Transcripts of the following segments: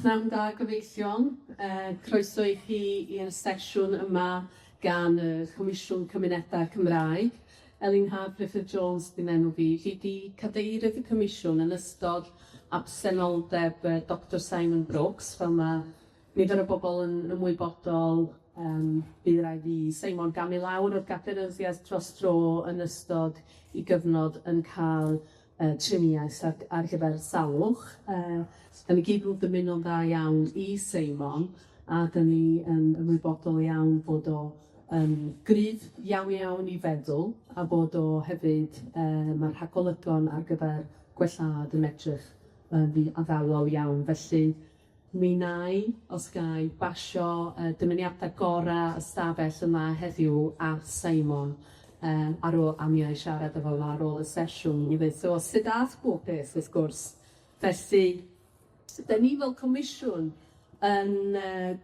Pnawn da gyfeillion, croeso i chi i'r sesiwn yma gan y Comisiwn Cymunedau Cymraeg. Elin Griffith-Jones di'n enw fi. Fi di cadeirydd y Comisiwn yn ystod absenoldeb Dr Simon Brooks, fel mae nifer o bobl yn ymwybodol. Bydd rhaid i Simon gam i lawr o'r gadaryddiaeth dros dro yn ystod i gyfnod yn cael triniaeth ar gyfer salwch. Da ni gyd yn dymuno'n dda iawn i Simon, a da ni yn ymwybodol iawn bod o gryf iawn i feddwl, a bod o hefyd mae'r rhagolygon ar gyfer gwellad yn edrych fi addawol iawn. Felly, mi nai, os gai, basio dymuniadau gorau y stafell yma heddiw a Simon ar ôl am i siarad efo ar ôl y sesiwn i ddweud. So, sut ath bob beth, wrth gwrs. Felly, da ni fel comisiwn yn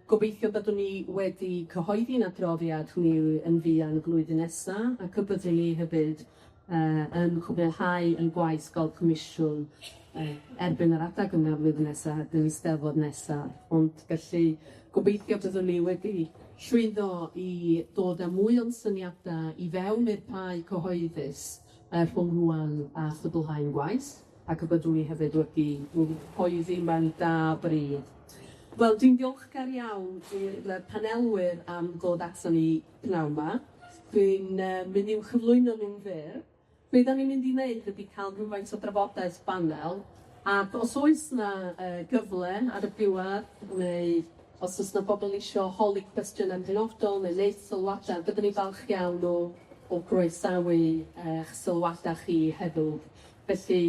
gobeithio byddwn ni wedi cyhoeddi'n adroddiad hwnni yn fuan y flwyddyn nesaf, ac y byddwn ni hefyd yn cwblhau yn gwaith fel comisiwn erbyn yr adag yna flwyddyn nesaf, yn Eisteddfod nesaf. Ond felly gobeithio byddwn ni wedi llwyddo i dod â mwy o'n syniadau i fewn i'r pai cyhoeddus rhwng rwan a chwblhau'n gwaith, ac y byddwn ni hefyd wedi cyhoeddi mewn da bryd. Wel, dwi'n diolchgar iawn i'r panelwyr am ddod ato ni pnawn yma. Dwi'n mynd i'w chyflwyno nhw'n fyr. Be da ni'n mynd i wneud ydy cael rhywfaint o drafodaeth banel, ac os oes yna gyfle ar y diwedd, neu os oes yna bobl eisiau holi cwestiynau penodol neu neud sylwadau, byddwn ni falch iawn o groesawu eich sylwadau chi heddiw. Felly,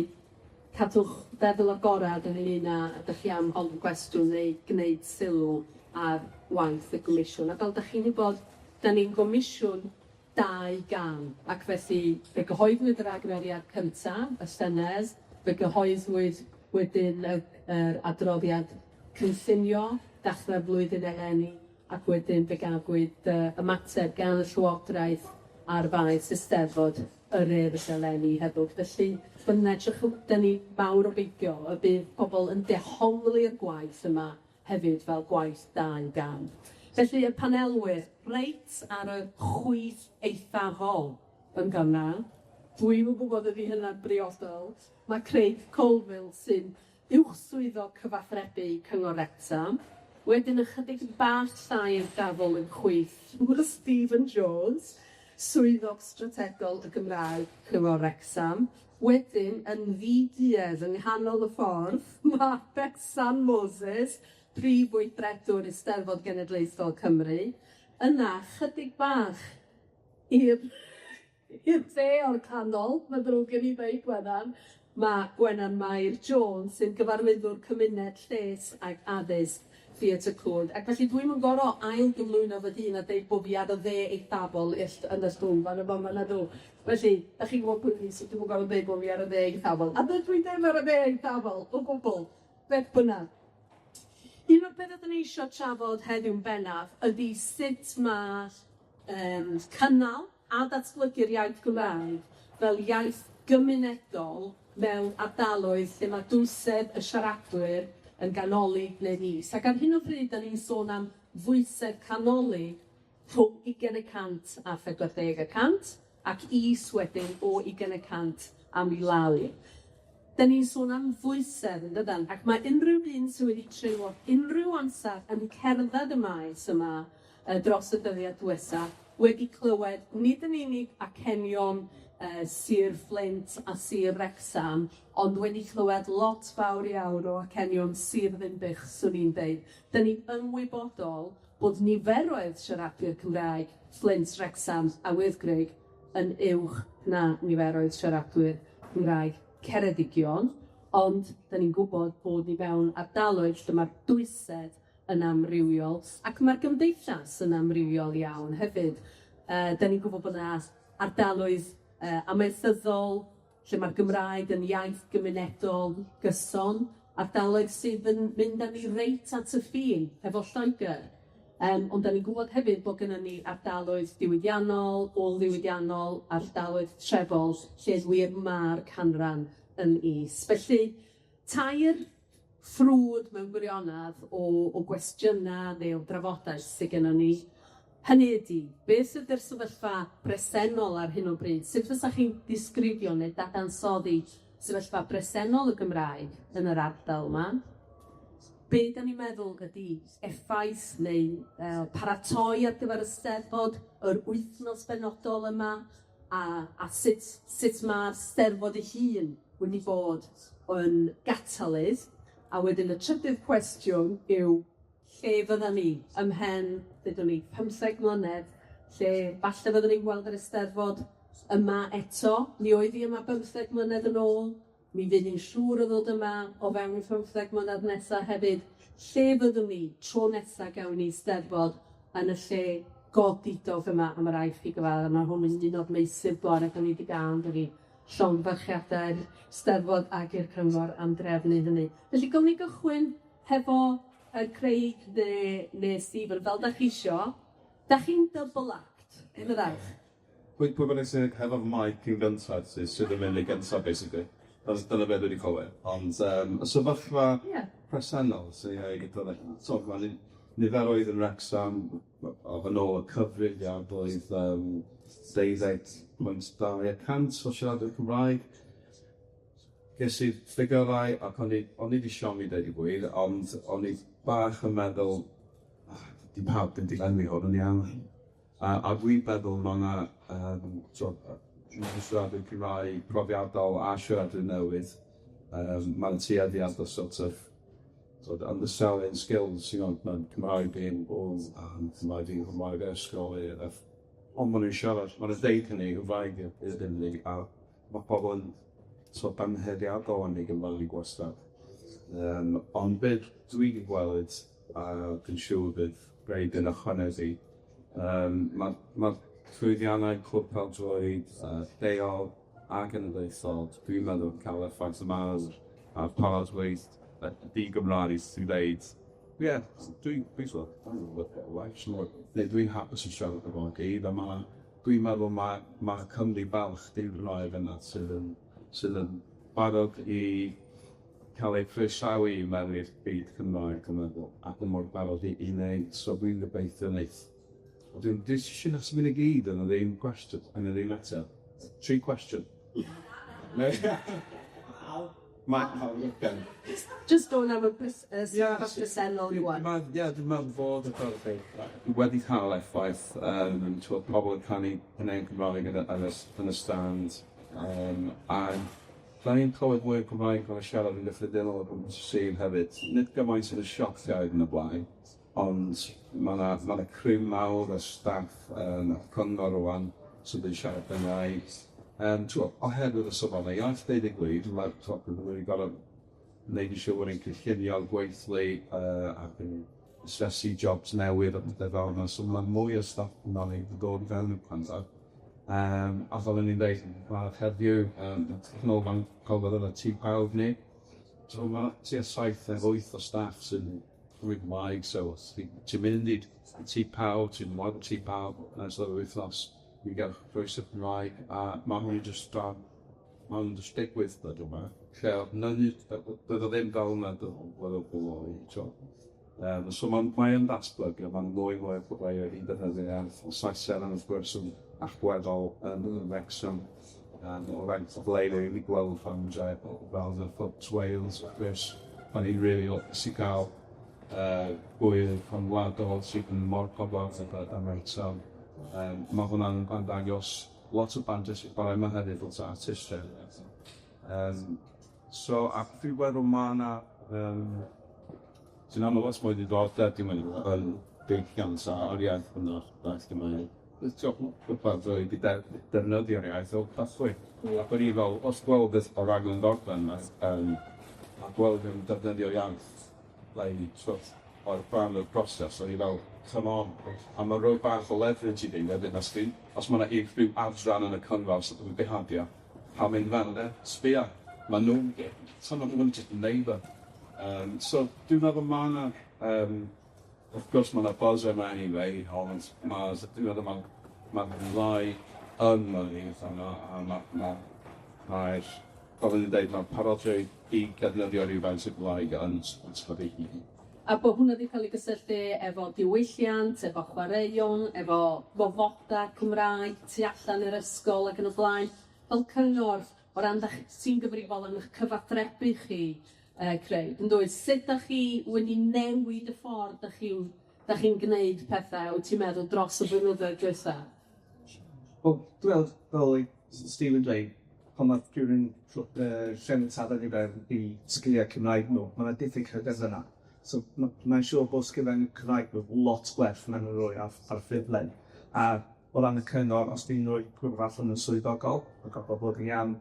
cadwch feddwl agorad yn un a ydych chi am holi cwestiwn neu gwneud sylw ar waith y Comisiwn. A fel ydych chi'n gwybod, da ni'n Gomisiwn 2 gam, ac felly fe gyhoeddwyd yr agweriad cyntaf, y Senedd, fe gyhoeddwyd wedyn yr adroddiad cynllunio, dechrau blwyddyn eleni, ac wedyn fe gafwyd ymateb gan y Llywodraeth ar faes Eisteddfod yr Urdd eleni heddiw. Felly, byddwn edrych da ni mawr obeithio y bydd pobl yn dehongli'r gwaith yma hefyd fel gwaith 2 gam. Felly, y panelwyr, reit ar y chwith eithafol yn Gymraeg. Dwi'm yn gwybod ydy hynna'n briodol. Mae Craig Colville sy'n uwchswyddog cyfathrebu Cyngor Wrecsam. Wedyn ychydig bach llai yn gafol yn chwith Stephen Jones, swyddog strategol y Gymraeg Cyngor Wrecsam. Wedyn, yn ddiduedd yng nghanol y ffordd, mae Betsan Moses, Prif Weithredwr Eisteddfod Genedlaethol Cymru. Yna, chydig bach i'r dde o'r canol, mae ddrwg gen i ddeud Gwenan, mae Gwenan Mair Jones sy'n gyfarwyddwr cymuned lles ac addysg Theatr Cwrdd. Ac felly dwi'm yn gor'o ail gyflwyno fy hun a deud bod fi ar y dde eithafol yn y stwm fan yma na ddw. Felly, ydych chi'n gwybod pwy ni, so dwi'm yn gor'o deud bod fi ar y dde eithafol. A dwi ddim ar y dde eithafol, o gwbl, beth bynnag. Un o'r beth ydyn ni eisiau trafod heddiw'n bennaf ydy sut mae cynnal a datblygu'r iaith Gymraeg fel iaith gymunedol mewn ardaloedd lle mae dwysedd y siaradwyr yn ganoli neu nis. Ac ar hyn o bryd, da ni'n sôn am dwysedd canoli rhwng 20% a 40%, ac is wedyn o 20% am i lawr. Da ni'n sôn am dwysedd, yn dydan, ac mae unrhyw un sydd wedi treulio unrhyw amser yn cerdded y maes yma dros y dyddiau diwethaf wedi clywed nid yn unig acenion Sir Flint a Sir Wrecsam, ond wedi clywed lot fawr iawn o acenion Sir Ddinbych, swn i'n deud. Da ni'n ymwybodol bod niferoedd siaradwyr Cymraeg, Flint, Wrecsam a Wyddgrug yn uwch na niferoedd siaradwyr Cymraeg Ceredigion, ond da ni'n gwybod bod ni mewn ardaloedd lle mae'r dwysedd yn amrywiol, ac mae'r gymdeithas yn amrywiol iawn hefyd. Da ni'n gwybod bod yna ardaloedd amaethyddol, lle mae'r Gymraeg yn iaith gymunedol gyson, ardaloedd sydd yn mynd â ni reit at y ffin, efo Lloegr. Ond da ni'n gwybod hefyd bod gennym ni ardaloedd diwydiannol, ôl-ddiwydiannol, ardaloedd trefol, lle wir mae'r canran yn is. Felly, tair ffrwd mewn gwirionedd o gwestiynau neu o drafodaeth sydd gennym ni. Hynny ydy, beth ydy'r sefyllfa bresennol ar hyn o bryd? Sut fysa chi'n disgrifio neu dadansoddi sefyllfa bresennol y Gymraeg yn yr ardal yma? Be da ni'n meddwl ydy effaith neu paratoi ar gyfer y Steddfod, yr wythnos benodol yma, a sut mae'r Steddfod ei hun wedi bod yn gatalydd. A wedyn y trydydd cwestiwn yw, lle fydda ni ymhen, ddydwn ni, 15 mlynedd, lle falle fydda ni'n gweld yr Eisteddfod yma eto. Mi oedd hi yma 15 mlynedd yn ôl. Mi fydd ni'n siŵr o ddod yma o fewn 15 mlynedd nesaf hefyd. Lle fyddwn ni tro nesaf gawn ni Eisteddfod yn y lle godidog yma am yr aifft i gyfar. Yna hwn yn un o'r meysydd bore da ni wedi gael yn dod llongyfarchiadau'r Steddfod ag i'r Cyngor am drefnu hynny. Felly gawn ni gychwyn hefo Craig neu Stephen, fel da chi isio. Da chi'n double act, yn yr aich? Pwy bod eisiau hefo'r mic yn gyntaf, sydd yn mynd i gyntaf, basically. Dyna beth wedi cofio. Ond y sefyllfa presennol, mae niferoedd yn Wrecsam, oedd yn ôl y cyfrif iawn blwydd 12.2% o siaradwyr Cymraeg. Ges i'r ffigurau, ac o'n i wedi siomi dweud i gwir, ond o'n i bach yn meddwl, di pawb yn dilenwi hwn yn iawn. A dwi'n meddwl mae yna siaradwyr Cymraeg profiadol a siaradwyr newydd. Mae'n tueddiad o sort of underselling skills, mae'n Cymraeg fi'n bod, Cymraeg fi'n Cymraeg ysgol i. Ond maen nhw'n siarad, mae'n deud hynny, Cymraeg iddyn ni, a mae pobl yn banheddiadol yn ei Gymraeg i gwastad. Ond beth dwi'n gweld, a dwi'n siŵr bydd Craig yn ychwanegu, mae llwyddiannau clwb pêl-droed, lleol a genedlaethol, dwi'n meddwl cael effaith yma ar paradweith di-Gymraeg sy'n dweud, dwi'n hapus yn siarad efo gyd, a dwi'n meddwl mae Cymru balch di-Gymraeg yna sydd yn barod i cael ei croesawu mewn i'r byd Cymraeg, ac yn mor barod i wneud, so dwi'n gobeithio wneud. Dwi'n eisiau nes mynd i gyd yn y ddim cwestiwn, yn y ddim eto. 3 cwestiwn. Just o'n am y presennol i wan. Dwi'n meddwl fod y ffordd wedi cael effaith, pobl yn canu yn ein Cymraeg yn y stand, a da ni'n clywed mwy o Cymraeg fel y siarad yn gyffredinol o gwmpas y sir hefyd. Nid gymaint yn y siociau yn y blaen, ond mae yna criw mawr o staff yn Cyngor rwan sydd yn siarad Gymraeg. Oherwydd y safon iaith dweud y gwir, mae'n wedi gorfod wneud yn siŵr yn cynllunio gweithlu ac yn asesu jobs newydd a pethau fel yna. So mae mwy o staff yna yn dod fewn y pantau. A fel ni'n dweud, mae'r heddiw yn ôl fan cofod yn y tŷ pawb ni. So mae tua 7 neu 8 o staff sy'n rwy'n Gymraeg, so ti'n mynd i'r tŷ pawb, ti'n mwyn y tŷ pawb, yn ystod yr wythnos. Dwi'n gael croeso Cymraeg, a mae hwn just digwydd dod yma. Lle bydd o ddim fel yna dod o gwbl. So mae'n datblygu, mae'n mwy o boblau i ddefnyddio Saesneg yn wrth gwrs yn allweddol yn Wrecsam. O faint o bleidau i gweld ffandiau fel y Foot Wales, wrth gwrs. Pan ni'n rili lwcus i gael gwyl rhyngwladol sydd yn mor poblogaidd yn Wrecsam. Mae hwnna'n dangos lot o bandes i barau yma hefyd fel artistiaid. So, a dwi'n meddwl mae yna sy'n aml os mwy diddordeb dwi'n meddwl yn diwylliant o'r iaith hwnna daeth Gymraeg. Dwi'n rhaid i defnyddio'r iaith o dathlu. Ac o'n i fel, os gweld beth o raglen ddogfen a gweld yn defnyddio'r iaith o'r bran o'r broses, o'n i fel, come on. A mae rhoi bach o leverage i ddyn hefyd nes di. Os mae yna rhyw adran yn y cynfal sydd yn bihadio, pa mynd fan yna, sbia. Mae nhw'n just yn neighbour. So dwi'n meddwl mae yna, wrth gwrs mae yna buzz yma anyway, ond dwi'n meddwl mae'r rai yn mynydd yna, a mae'r gofyn i dweud, mae parodrwydd i defnyddio rhywfaint y Gymraeg yn ysgrifennu. A bod hwnna wedi cael ei gysylltu efo diwylliant, efo chwaraeon, efo fofoda Cymraeg, tu allan i'r ysgol ac yn y blaen. Fel cyngor, o ran sy'n gyfrifol yn eich cyfathrebu chi, Creu, yn dweud, sut da chi wedi newid y ffordd da chi'n gwneud pethau, wyt ti'n meddwl, dros y blynyddoedd diwethaf? Wel, dwi'n meddwl, fel Stephen dweud, pan mae rhywun llen tadau ni fewn i sgiliau Cymraeg nhw, mae yna diffyg hyder yna. So, mae'n siŵr bod sgiliau Cymraeg nhw lot gwerth mewn yr roi ar ffurflen. A o ran y cyngor, os dwi'n rhoi rhywbeth allan yn swyddogol, mae'n gofod bod yn iawn,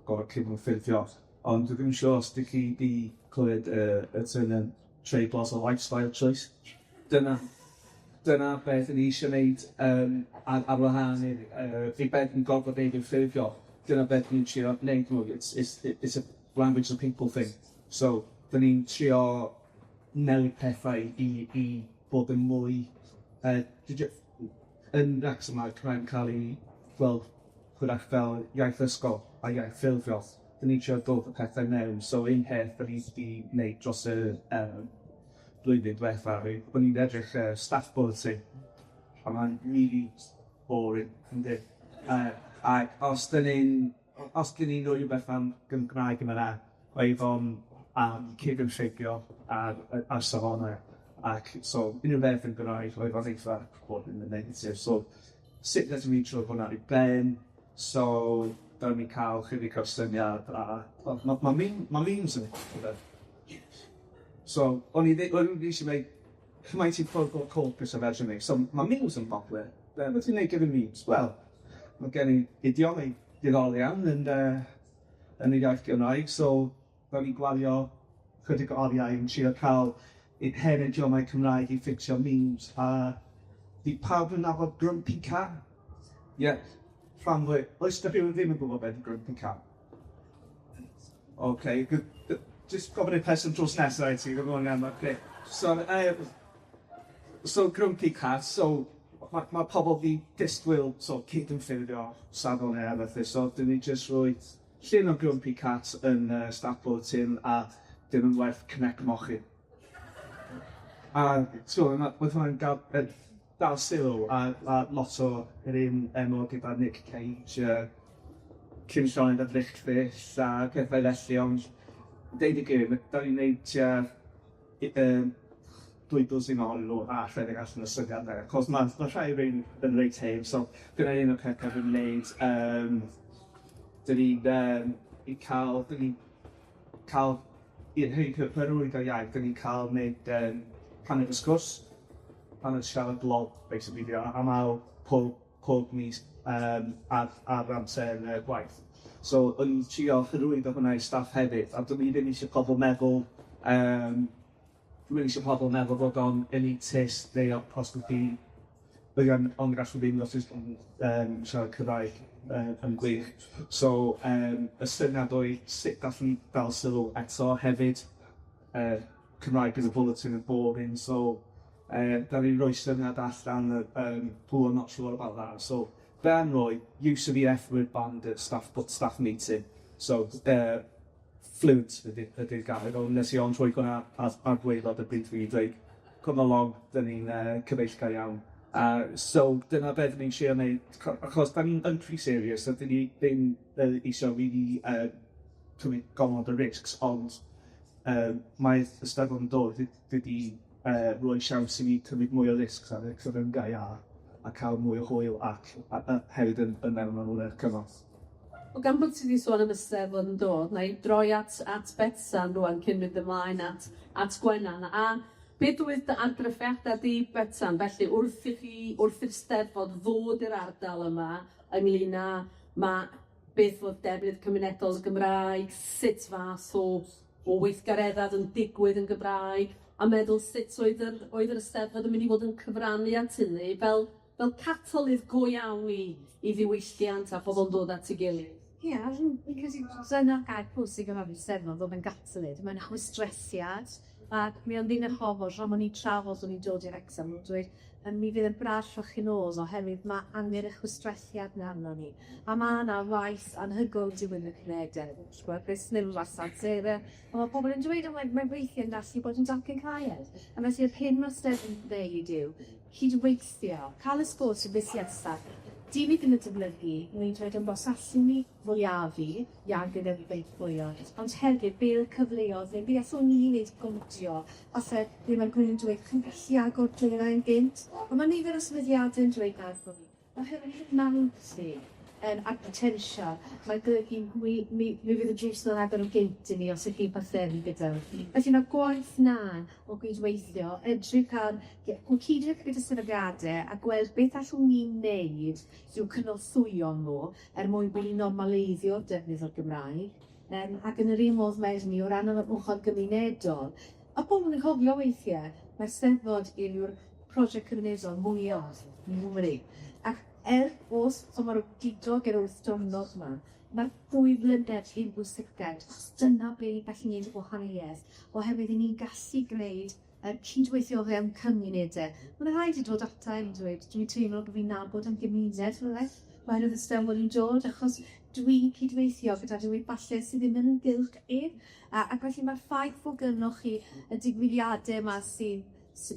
gofod cyd yn ffurfio. Ond dwi'n siŵr os ydych chi wedi clywed y term yn treiglos o lifestyle choice. Dyna beth ni eisiau gwneud ar wahân i beth yn gofod wneud yn ffurfio. Dyna beth ni'n trio wneud nhw. It's a language of people thing. So, dyn ni'n trio newid pethau i bod yn mwy... Yn Wrecsam mae Cymraeg yn cael ei gweld hwyrach fel iaith ysgol a iaith ffurfio. Dyn ni'n trio dod y pethau mewn. So, un peth dyn ni wedi gwneud dros y blwyddyn diwethaf, bod ni'n edrych staff bulletin. A mae'n really boring, ynddi. A os dyn ni'n rhoi rhywbeth am Gymraeg yma, oedd o'n am cyd-ymsheigio ar safonau. Ac so, unrhyw beth yn Gymraeg, oedd o'n eitha bod yn negatif. So, sut ydym ni'n troi hwnna i ben? So, dyna ni'n cael chydig o'r syniad. Mae memes yn ymwneud. So, o'n i eisiau gwneud cymaint i'n ffwrdd o'r corpus o fersiwn ni. So, mae memes yn bobl. Mae ti'n gwneud gyda memes? Wel, mae gen i idiomau diddorol iawn yn y iaith Gymraeg. So, fe ni'n gwario chydig o oriau yn trio cael hen idiomau Cymraeg i ffixio memes. A di pawb yn nabod Grumpy Cat? Ie. Rhanfwy, oes da rhywun ddim yn gwybod beth i Grumpy Cat? OK, just gofyn i'r person dros nesaf i ti, gofyn am OK. So Grumpy Cat, so mae pobl di distwyl cyd yn ffurfio safon neu efo. So dyn ni just rhoi llun o Grumpy Cat yn staff bulletin a dyn nhw'n werth cynnig mochi. A oedd hwnna'n dal sylw a lot o yr un enw gyda Nick Cage, Cyn Sioen a Ddichtfish a pethau felly, ond deud y gym, da ni'n gwneud 2 dwsin ohonyn nhw a rhedeg allan y syniadau. Cos mae rhai rhain yn reit heb, so dyna un o'r pethau yn wneud. Dyn ni'n cael i'r hyrwyddo o iaith, dyn ni'n cael wneud paned y sgwrs, paned siarad blog, basically, am awr pob mis ar amser gwaith. So, o'n i'n trio hyrwyddo hwnna i staff hefyd, a dyn ni ddim eisiau pobl meddwl, bod o'n elitist, neu os ydy o'n gallu ddim os ydyn siarad Cymraeg yn gwych. So, y syniad oedd sut gallwn ni dal sylw eto hefyd, Cymraeg yn y bulletin yn boring, so da ni'n rhoi syniad allan pwy o'n not sure about that. So, fe yn rhoi use of the F-word band at staff meeting. So, fluent ydy'r gair, ond nes i ond rhoi hwnna ar gwaelod y bryd fi'n dweud, come along, da ni'n cyfeillgar iawn. So, dyna beth ni'n siarad wneud, achos da ni'n pretty serious, so da ni ddim eisiau really cymryd gomod o risks, ond mae'r ystafell yn dod wedi rhoi siawns i ni cymryd mwy o risks ar y cyfryngau a cael mwy o hwyl ac hefyd yn mewn o'n cyfnod. O gan bod ti wedi sôn am ystafell yn dod, na i droi at Betsan rwan cyn mynd ymlaen at Gwenan. A beth oedd dy argraffiadau di Betsan? Felly wrth i'r Steddfod ddod i'r ardal yma ynglyn â beth oedd defnydd cymunedol Gymraeg, sut fath o weithgareddau yn digwydd yn Gymraeg, a meddwl sut oedd yr Eisteddfod yn mynd i fod yn cyfrannu at hynny fel catalydd go iawn i ddiwylliant a phobl yn dod at ei gilydd. Ie, fi'n credu dyna'r gair pwysig yma fi'n Eisteddfod oedd yn catalydd. Mae'n hwystresiad, Ac mi o'n ddyn yn hofod, rhan o'n i trafod o'n i'n dod i'r exam, o'n dweud, mi fydd yn braf llwch chi nos oherwydd mae angen y chwistrethiad na arno ni. A mae yna waith anhygoel diwyn y cynedau. Beth snil wasad sere. Ond mae pobl yn dweud, mae'n weithio'n gallu bod yn dalcyn cael. A felly y pyn mae Steddfod yn dweud yw, cydweithio, cael y sgwrs y busnesau. Dim i ddim yn dyblygu, ni'n dweud yn bosasu ni fwyaf iawn gyda'r feithfwyod. Ond hefyd, be'r cyfleoedd, neu beth o'n i'n neud gwyntio, os ddim yn gwneud dweud chi'n gallu agor drwy'n gynt. Ond mae nifer o sefydliadau yn dweud agor ni. Oherwydd mawrthi ac potensial, mae'n golygu mi fydd y drws yn agor o gynt i ni os ydych chi'n parthenu gyda. Felly mae gwaith na o gydweithio, edrych ar cydrych gyda sefydliadau a gweld beth allwn ni'n neud i'w cynorthwyo nhw mwyn bod ni'n normaleiddio'r defnydd o'r Gymraeg. Ac yn yr un modd mewn ni o ran yr ochr gymunedol. A pobl yn cofio weithiau, mae'r Steddfod yw'r prosiect cymunedol mwyaf yn Nghymru. Ac os mae'r gydol gyda'r wythnos yma, mae'r 2 flynedd i'n bwysiced, dyna beth gallen ni'n gwahaniaeth, oherwydd ni'n gallu gwneud cydweithio fewn cymunedau. Mae'n rhaid i dod ata i'n dweud, dwi'n teimlo bod fi'n nabod am gymuned, mae'n y Steddfod yn dod, achos dwi'n cydweithio gyda rhywun falle sydd ddim yn gylch ac felly mae'r ffaith fod gynnoch chi y digwyddiadau yma sy'n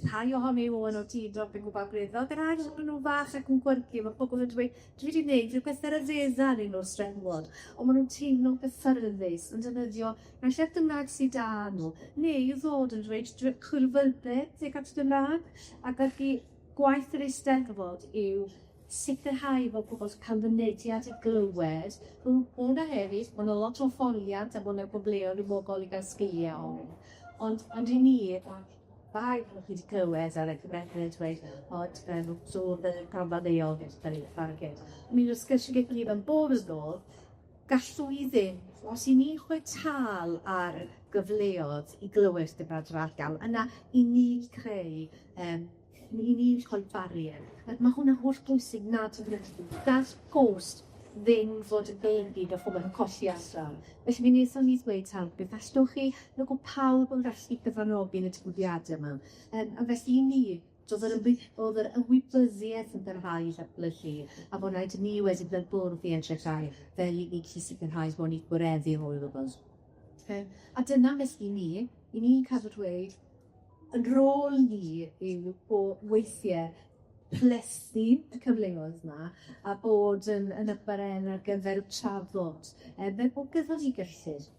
rhai ohoni o yn o didro fi'n gwybod gwreiddo, gyda rhaid yn nhw fach ac yn gwerthu, mae pobl yn dweud, dwi wedi gwneud rhywbeth ar y ddesar un o'r Steddfod, ond maen nhw'n teimlo gyffyrddus yn defnyddio mewn lle'r Gymraeg sydd da nhw, neu i ddod yn dweud chwilfyrdeb tuag at Gymraeg, ac ac i gwaith yr Eisteddfod yw sicrhau fod pobl cael fynediad y glywed, hwnna hefyd, mae yna lot o ffoliad a mae yna gwbleo rhywbogol i gael sgiliau o'n. Ond i ni, Fai, chi wedi clywed ar y Cymraeg yn dweud, sôn yn canfadeuol gyda'r eich farged. Mi'n ysgysio gyda ni yn bob yn ddod, gallw i ddim, os i ni'n chwytal ar gyfleoedd i glywed dy badragal, yna i ni creu, i ni rhoi barier. Mae hwnna holl bwysig nad yn that's gost ddim fod y gyd a phobl yn colli allan. Felly mi wnaethon ni ddweud tan, beth allwch chi, nag o pawb yn gallu gyfrannogi yn y digwyddiadau yma. A felly i ni, oedd yr ymwybyddiaeth yn dyrhau i ddatblygu, a bod rhaid ni wedi fel bwrdd i edrychau, fel i ni gallu sicrhau bod ni'n gwireddu hwyl o bwrdd. A dyna mes i ni cadw dweud, yn rôl ni yw o weithiau plethu y cyfleoedd yma a bod yn ymbaren ar gyfer trafod. Fe bod gyda ni gyllid.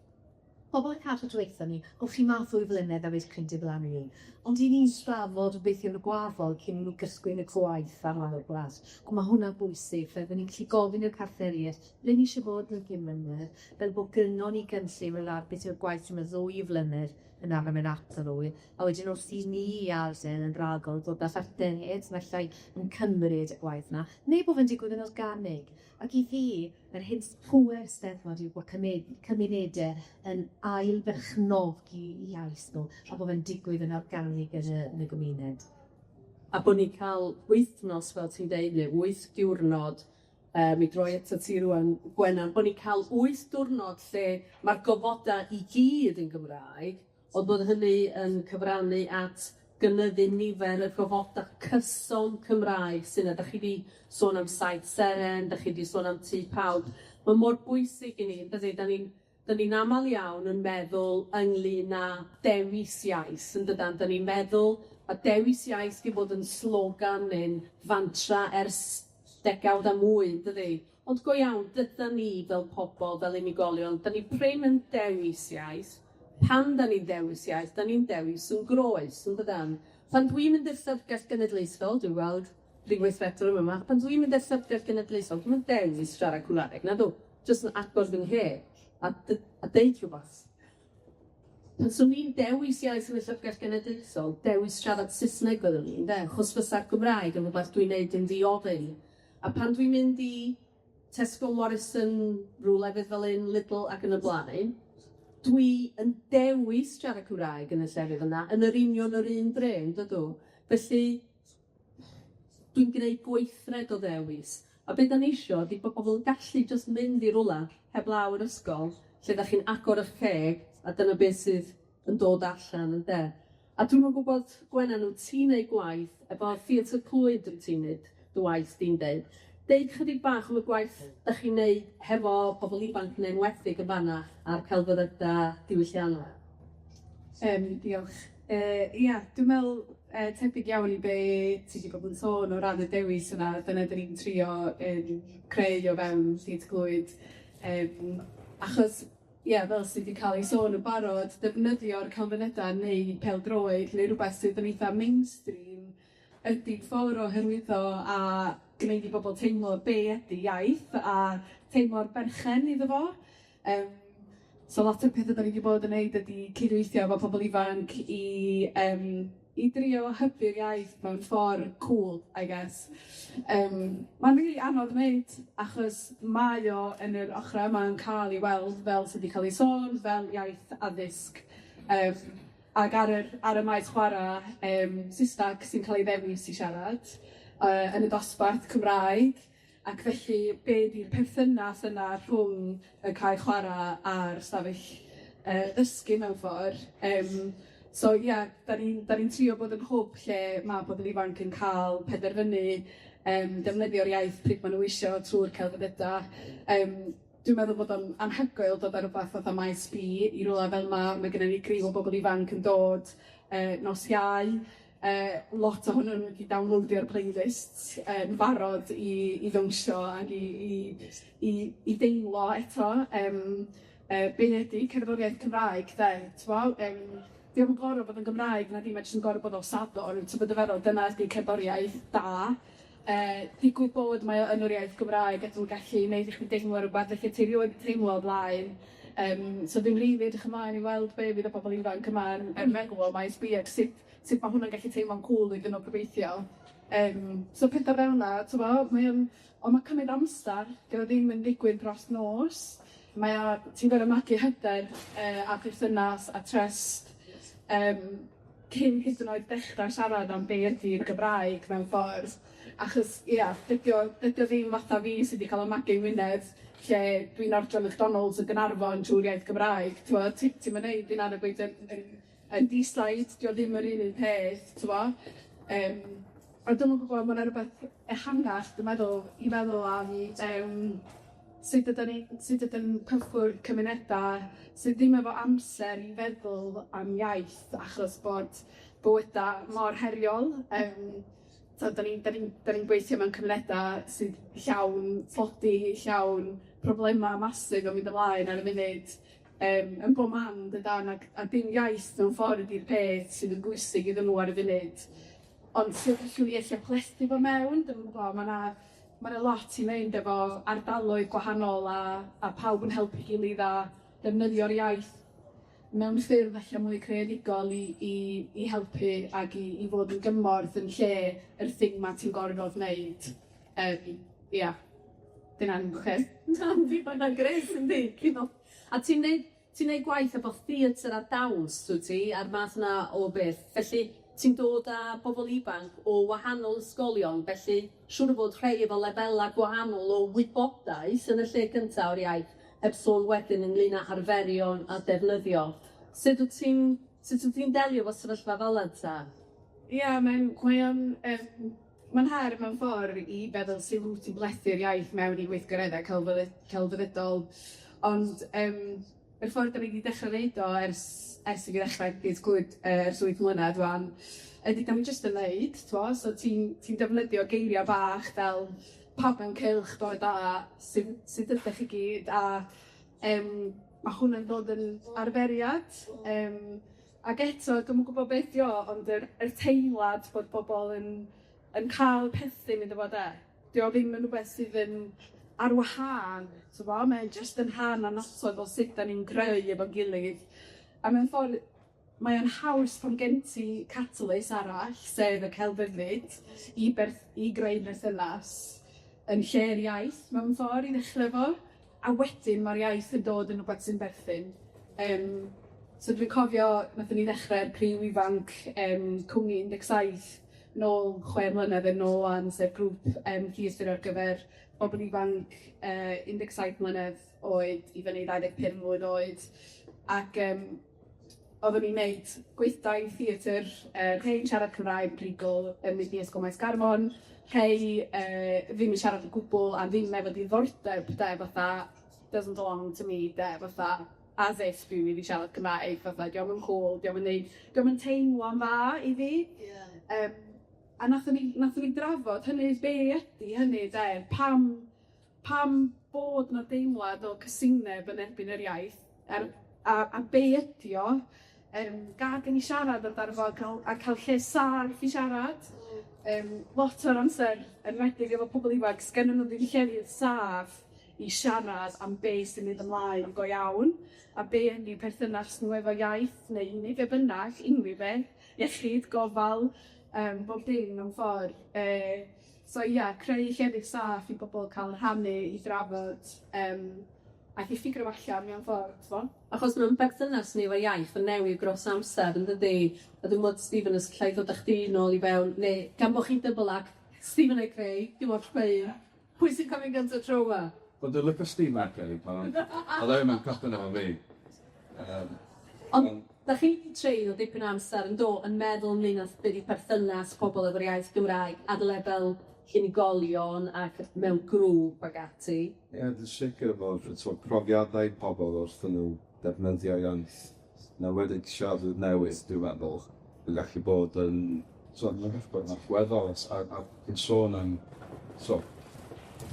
Pobl yn cadw dweithio ni, o chi math 2 flynedd a beth cyntaf blan ni. Ond i ni'n strafod o beth yw'n y gwafol cyn nhw gysgu'n y gwaith am o'r glas. Ond mae hwnna'n bwysig, fe ni'n gallu gofyn i'r cartheriaeth, ble ni eisiau bod yn gymryd, fel bod gynno ni gynllun fel ar beth yw'r gwaith yma 2 flynedd yn arfer mewn atal o. A wedyn wrth i ni arsen yn rhagol dod â pharteniaid mellai yn cymryd y gwaith yna, neu bod fe'n digwydd yn organig. Ac i fi, yr hyn pwer Steddfod yw bod cymunedau yn ail-berchnogi i iaith nhw, a bod fe'n digwydd yn organig yn y gymuned. A bod ni'n cael wythnos, fel ti'n deud, 8 diwrnod, mi droi eto ti rwan, Gwenan, bod ni'n cael 8 diwrnod lle mae'r gofodau i gyd yn Gymraeg, ond bod hynny yn cyfrannu at gynyddu nifer y gofodau cyson Cymraeg sy'n ydych chi wedi sôn am saith seren, ydych chi wedi sôn am tŷ pawb. Mae mor bwysig i ni, da ni'n aml iawn yn meddwl ynglyn â dewis iaith, yn dydan? Da ni'n meddwl a dewis iaith wedi bod yn slogan neu'n fantra ers degawd a mwy, dydy? Ond go iawn, dyda ni fel pobl, fel unigolion, da ni prin yn dewis iaith. Pan da ni'n dewis iaith, da ni'n dewis yn groes, yn dydan? Pan dwi'n mynd i'r Llyfrgell Genedlaethol, dwi'n gweld rhywbeth yma, pan dwi'n mynd i'r Llyfrgell Genedlaethol, dwi'n mynd dewis siarad Cymraeg, na dw, jyst yn agor fy nghe, a deud rhywbeth. Pan swn i'n dewis iaith yn y Llyfrgell Genedlaethol, dewis siarad Saesneg oedden ni, ynde? Chos fysa'r Gymraeg yn rhywbeth dwi'n neud yn ddiofyn. A pan dwi'n mynd i Tesco Morrison, rhywle lefydd fel un, Lidl ac yn y blaen, dwi yn dewis siarad Cymraeg yn y llefydd yna, yn yr union yr un drefn, dydw. Felly, dwi'n gwneud gweithred o ddewis. A beth da ni isio, ydy bod pobl yn gallu just mynd i rwla heb lawr ysgol, lle da chi'n agor eich ceg, a dyna beth sydd yn dod allan, ynde? A dwi'n yn gwybod, Gwenna, nhw ti'n neud gwaith efo theatr Clwyd yn ti'n neud dy waith di'n deud. Deud chydig bach am y gwaith ydych chi'n neud hefo pobl ifanc yn enwedig yn fanna a'r celfyddyda diwylliannol. Diolch. Ia, dwi'n meddwl tebyg iawn i be ti wedi bod yn sôn o ran y dewis yna, dyna dyn ni'n trio creu o fewn Theatr Clwyd. Achos, ia, fel sydd wedi cael ei sôn yn barod, defnyddio'r celfyddydau neu pêl-droed neu rhywbeth sydd yn eitha mainstream ydy'n ffordd o hyrwyddo a gwneud i bobl teimlo be ydy iaith a teimlo'r berchen iddo fo. So lot o'r pethau da ni wedi bod yn neud ydy cydweithio efo pobl ifanc i drio hybu'r iaith mewn ffordd cool, I guess. Mae'n rili anodd wneud achos mae o yn yr ochr yma yn cael ei weld fel sydd wedi cael ei sôn, fel iaith addysg. Ac ar y maes chwarae, Saesneg sy'n cael ei ddewis i siarad yn y dosbarth Cymraeg. Ac felly, be di'r perthynas yna rhwng y cae chwarae a'r stafell ddysgu mewn ffordd. So ia, da ni'n trio bod yn hwb lle mae pobl ifanc yn cael penderfynu defnyddio'r iaith pryd maen nhw isio trwy'r celfyddydau. Dwi'n meddwl bod o'n anhygoel dod ar rhywbeth fatha maes B i rwla fel mae gennym ni griw o bobl ifanc yn dod nos Iau. Lot ohonyn nhw wedi downloadio'r playlists yn barod i ddawnsio ac i deimlo eto be ydy cerddoriaeth Cymraeg, diolch yn gorau bod yn Gymraeg na dim yn gorau bod o sadwrn, so bod y feddwl dyna ydy cerddoriaeth da. Digwydd bod mae o yn yr iaith Gymraeg ac yn gallu gwneud i chi deimlo rhywbeth, felly ti rioed teimlo o blaen. So ddim rili edrych ymlaen i weld be fydd y bobl ifanc yma yn meddwl o maes B ac sut mae hwnna'n gallu teimlo'n cool iddyn nhw gobeithio. So pethau fel yna, ond mae'n cymryd amser, gyda ddim yn digwydd dros nos. Ti'n gorfod magu hyder a perthynas a trust cyn hyd yn oed dechrau siarad am be ydy'r Gymraeg mewn ffordd. Achos, ia, dydio ddim fatha fi sydd wedi cael y magu Wynedd, lle dwi'n ordro McDonald's yn Gaernarfon trwy'r iaith Gymraeg. Ti'n mynd i'n anabwyd yn D-slide, dio ddim yr un peth, a dwi'n gwybod mae'n rhywbeth ehangach, dwi'n meddwl am sut ydyn cyffwrdd cymunedau sydd ddim efo amser i feddwl am iaith achos bod bywydau mor heriol. Da ni'n gweithio mewn cymunedau sydd llawn fflodi, llawn problemau masif o mynd ymlaen ar y munud yn bob man, a dim iaith mewn ffordd ydy'r peth sydd yn bwysig iddyn nhw ar y funud. Ond sydd allwn ni eich plethu fo mewn, mae'n lot i wneud efo ardaloedd gwahanol a pawb yn helpu gilydd a defnyddio'r iaith mewn ffyrdd allan mwy creadigol i helpu ac i fod yn gymorth yn lle yr thing ma ti'n gorfod wneud. Ia, dyna'n chwech. Dyna'n gres, yndi. A ti'n neud gwaith efo theatr a dawns, dwi ti, a'r math yna o beth. Felly, ti'n dod â bobl ifanc o wahanol ysgolion, felly siŵr o fod rhai efo lefelau gwahanol o wybodaeth yn y lle cyntaf o'r iaith, heb sôn wedyn ynglyn â arferion a defnyddio. Sut wyt ti'n delio fo sefyllfa fel yna? Ia, mae'n her mewn ffordd i feddwl sy'n wyt ti'n blethu'r iaith mewn i weithgareddau celfyddydol. Ond yr ffordd da ni wedi dechrau wneud o ers i ddechrau Theatr Clwyd ers 8 mlynedd rwan, ydy da ni jyst yn wneud, so ti'n defnyddio geiriau bach fel pawb mewn cylch dod da, sydd ydych chi gyd, a mae hwnna'n dod yn arferiad. Ac eto, dwi'n gwybod beth dio, ond yr teimlad bod bobl yn cael pethau mynd o fod dio ddim yn rhywbeth sydd yn ar wahân, mae'n jyst yn rhan anatod o sut da ni'n greu efo'n gilydd. A mewn ffordd, mae'n haws pan gen ti catalys arall, sef y celfyddyd, i greu berthynas yn lle'r iaith mewn ffordd i ddechrau fo, a wedyn mae'r iaith yn dod yn rhywbeth sy'n berthyn. So dwi'n cofio, nathon ni ddechrau'r criw ifanc Cwmni 17 nôl 6 mlynedd yn ôl, sef grŵp theatr ar gyfer bobl ifanc 17 mlynedd oed i fyny 25 mlynedd oed. Ac oeddwn i'n neud gweithdai theatr, rhai'n siarad Cymraeg brigol yn mynd i ysgol maes Garmon, rhai ddim yn siarad o gwbl a ddim efo diddordeb, fatha, doesn't belong to me, fatha, as if fi wedi siarad Cymraeg, fatha, diolch yn cool, diolch yn teimlo'n dda i fi. A nathon ni drafod hynny, be ydy hynny, pam bod na deimlad o cysineb yn erbyn yr iaith, a be ydy o, gad gen i siarad amdano fo a cael lle saff i siarad. Lot o'r amser, yn wedig efo pobl ifanc, sgennyn nhw ddim llefydd saff i siarad am be sy'n mynd ymlaen go iawn, a be ydy perthynas nhw efo iaith, neu unrhyw be bynnag, unrhyw beth, iechyd, gofal, bob dim mewn ffordd. So ia, creu llefydd saff i bobl cael rhannu, i drafod, a i ffigur allan mewn ffordd. Achos mae'n berthynas ni efo iaith yn newid dros amser, yn dydi? A dwi'n meddwl, Stephen, ys llai ddod â chdi nôl i fewn, neu gan bod chi'n dybl ac Stephen ei creu, dim o'r chweu. Pwy sy'n cofyn gynt o tro yma? Wel, dwi'n lyfio Steve Mackley, oedd e'n mynd costyn efo fi. Ond, da chi'n trein o dipyn o amser yn dod yn meddwl ynglyn â beth i perthynas pobl efo'r iaith Gymraeg ar lefel unigolion ac mewn grŵp ag ati. Ie, dwi'n sicr bod profiadau pobl wrth nhw defnyddio iaith. Na wedi siaradwyr newydd, dwi'n meddwl, yn gallu bod yn allweddol a yn sôn am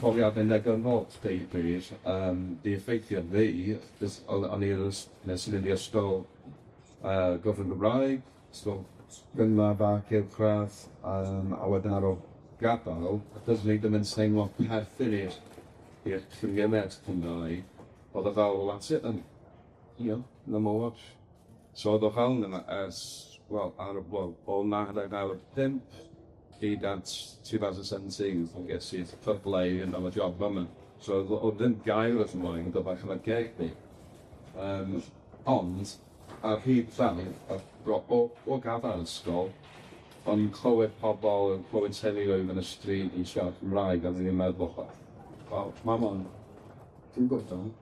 profiadau negyddol, bryd, di effeithio fi, o'n i'n sy'n mynd i ysgol Gyfrwng Gymraeg, ysgol gynnar fac uwchradd, a wedyn ar ôl gadael, dydyn ni ddim yn teimlo perthyn i'r cynghymed Cymraeg, oedd e fel, that's it, no more. So oedd o fel yna ers, o 1995 hyd at 2017, o'n ges i'r cyfle i yn am y job yma. So oedd ddim gair o'r ymlaen, oedd bach yn y geg ni. Ond, ar hyd fel, o gadael ysgol, ond clywed pobl yn clywed teuluoedd yn y stryd i siarad Cymraeg, a ddim yn meddwl, wel, mam, dwi'n gwybod,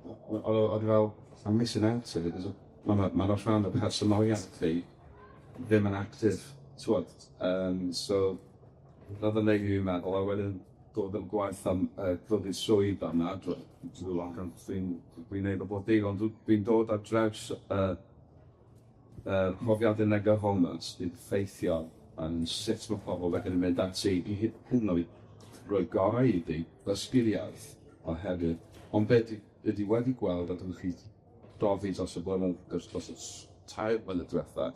oedd fel, I'm missing out of it. Mae'n rhan o personoliaeth fi ddim yn actif, twod. So, roedd yn neud i'w meddwl, a wedyn dod yn gwaith am ddod i'r swydd yna, dwi'n neud o bob dim, ond dwi'n dod ar draws profiadau negyddol yma, sydd ffeithio yn sut mae pobl wedyn yn mynd ati i hyn oed roi gorau i di, ysguriaeth oherwydd. Ond beth ydy wedi gweld, a dwi'n chi dofi dros y blynedd, dros y 3 blynedd diwetha,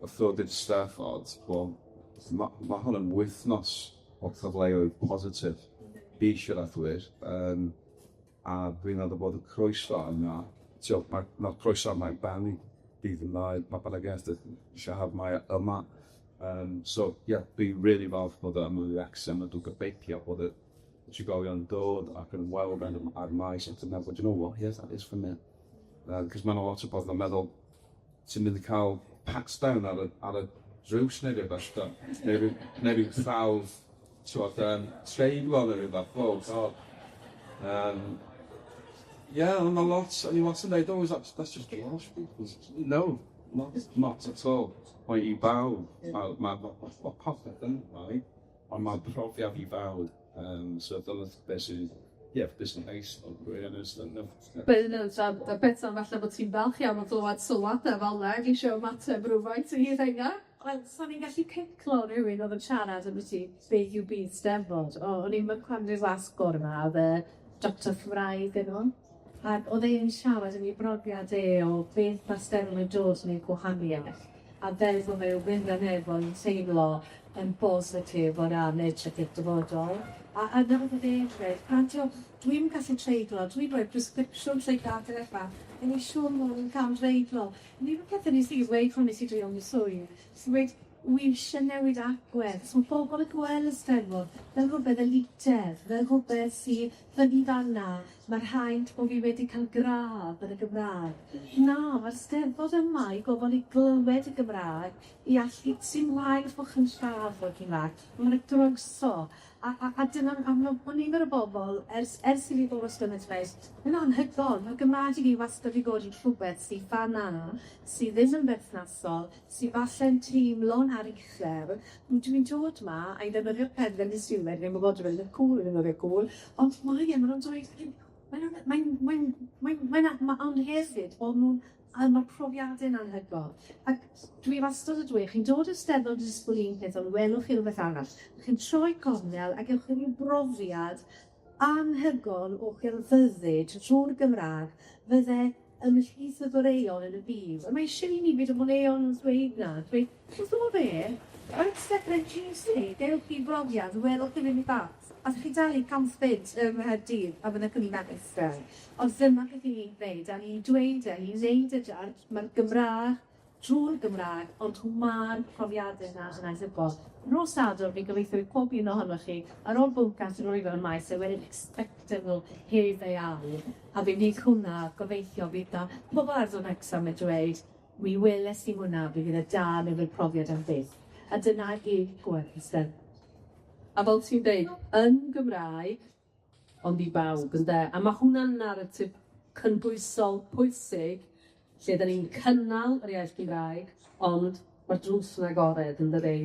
wrth ddod i'r Steddfod, mae hwn yn wythnos o cyfleoedd positif i siaradwyr, a dwi'n meddwl bod y croeso yna, mae'r croeso yma i ben i bydd yma, mae Balaguest siarad mae yma. So, dwi'n really falch bod yma i Wrexham, a dwi'n gobeithio bod y trigolion dod ac yn weld ar maes, ac yn meddwl, you know what, yes, that is for me. Cos mae'n lot o bobl yn meddwl, ti'n mynd i cael pats down ar y drws neu rhywbeth, neu rhyw ffawdd, treiglo neu rhywbeth, ond mae lot yn dweud, oh, that's just Welsh people. No, not at all. Mae i bawb, mae popeth yn rhai, ond mae profiad i bawb. So dyna beth sy'n beth yn neis, ond dwi'n ystod. Beth am falle bod ti'n falch iawn o glywed sylwadau fel yna, eisiau ymateb rhywfaint i hynna? Wel, so ni'n gallu ciclo rhywun oedd yn siarad am beth yw bydd Steddfod. O'n i'n mynd i'r lasgwr yma, oedd y Dr Cymraeg yn nhw. Ac oedd e'n siarad yn ei brofiad o beth mae Steddfod yn dod yn ei gwahaniaeth. A feddwl mewn fynd yn efo'n teimlo yn positif o ran edrych dyfodol. A dyna oedd e'n dweud, dwi'n gallu treiglo, dwi'n rhoi presgripsiwn treigladau efo, yn ei siŵr mod yn cael treiglo. Yn un o'r pethau nes i dweud pan nes i dreul yn y swydd, sy'n dweud, wi eisiau newid agwedd. So mae bobl yn gweld y Steddfod fel rhywbeth elitedd, fel rhywbeth sy'n fyny fanna, Mae'r rhaid bod fi wedi cael gradd yn y Gymraeg. Na, mae'r steddfod yma i gofod i glywed y Gymraeg, i allu teimlai'r bod chi'n siarad o'r Gymraeg. Mae'n droso. A dyna, mae nifer o bobl, ers i fi bod o stynnedd fes, yn anhygoel, mae Gymraeg i fi wastad i god i'n rhywbeth sy'n ffana, sydd ddim yn berthnasol, sy'n falle'n teimlo'n aruchel. Dwi'n dod yma a'i ddefnyddio'r pen yn y siwmed, ddim yn gwybod dwi'n cool, ddim yn cool, ond mae'n dweud, mae'n anhefyd bod nhw'n a mae'r profiadau'n anhygoel. Ac dwi wastad y dweud, chi'n dod y steddfod ysgol un peth, ond welwch chi rhywbeth arall. Chi'n troi gornel ac ewch chi'n brofiad anhygoel o gelfyddyd trwy'r Gymraeg, fydde ymhlith y ddoreuon yn y byd. A mae eisiau i ni byd o bod eon yn dweud na. Dweud, wrth o fe, ar y steddfod Tuesday, gewch chi brofiad, welwch chi fynd i bat. A chi dal i camfyd ym Mhaerdydd, a fydd yn mynd eithaf. Ond dyma beth i ni'n gwneud, a ni'n dweud i wneud y jart, mae'r Gymraeg, trwy'r Gymraeg, ond mae'r profiadau yna yn anhygoel. Nos Sadwrn, fi'n gobeithio i pob un ohonoch chi, ar ôl bwlcat yn rhoi fewn maes, a wedyn expectable, here they are. A fi'n neud hwnna, gobeithio fydd da. Pobl ar ddod exam yn dweud, mi weles i hwnna, fi fydd y dan efo'r profiad am beth. A dyna i gwerth, A fel ti'n dweud, yn Gymraeg, ond i bawb, ynde? A mae hwnna'n naratif cynbwysol pwysig, lle da ni'n cynnal yr iaith Gymraeg, ond mae'r drws yn agored, yndydi?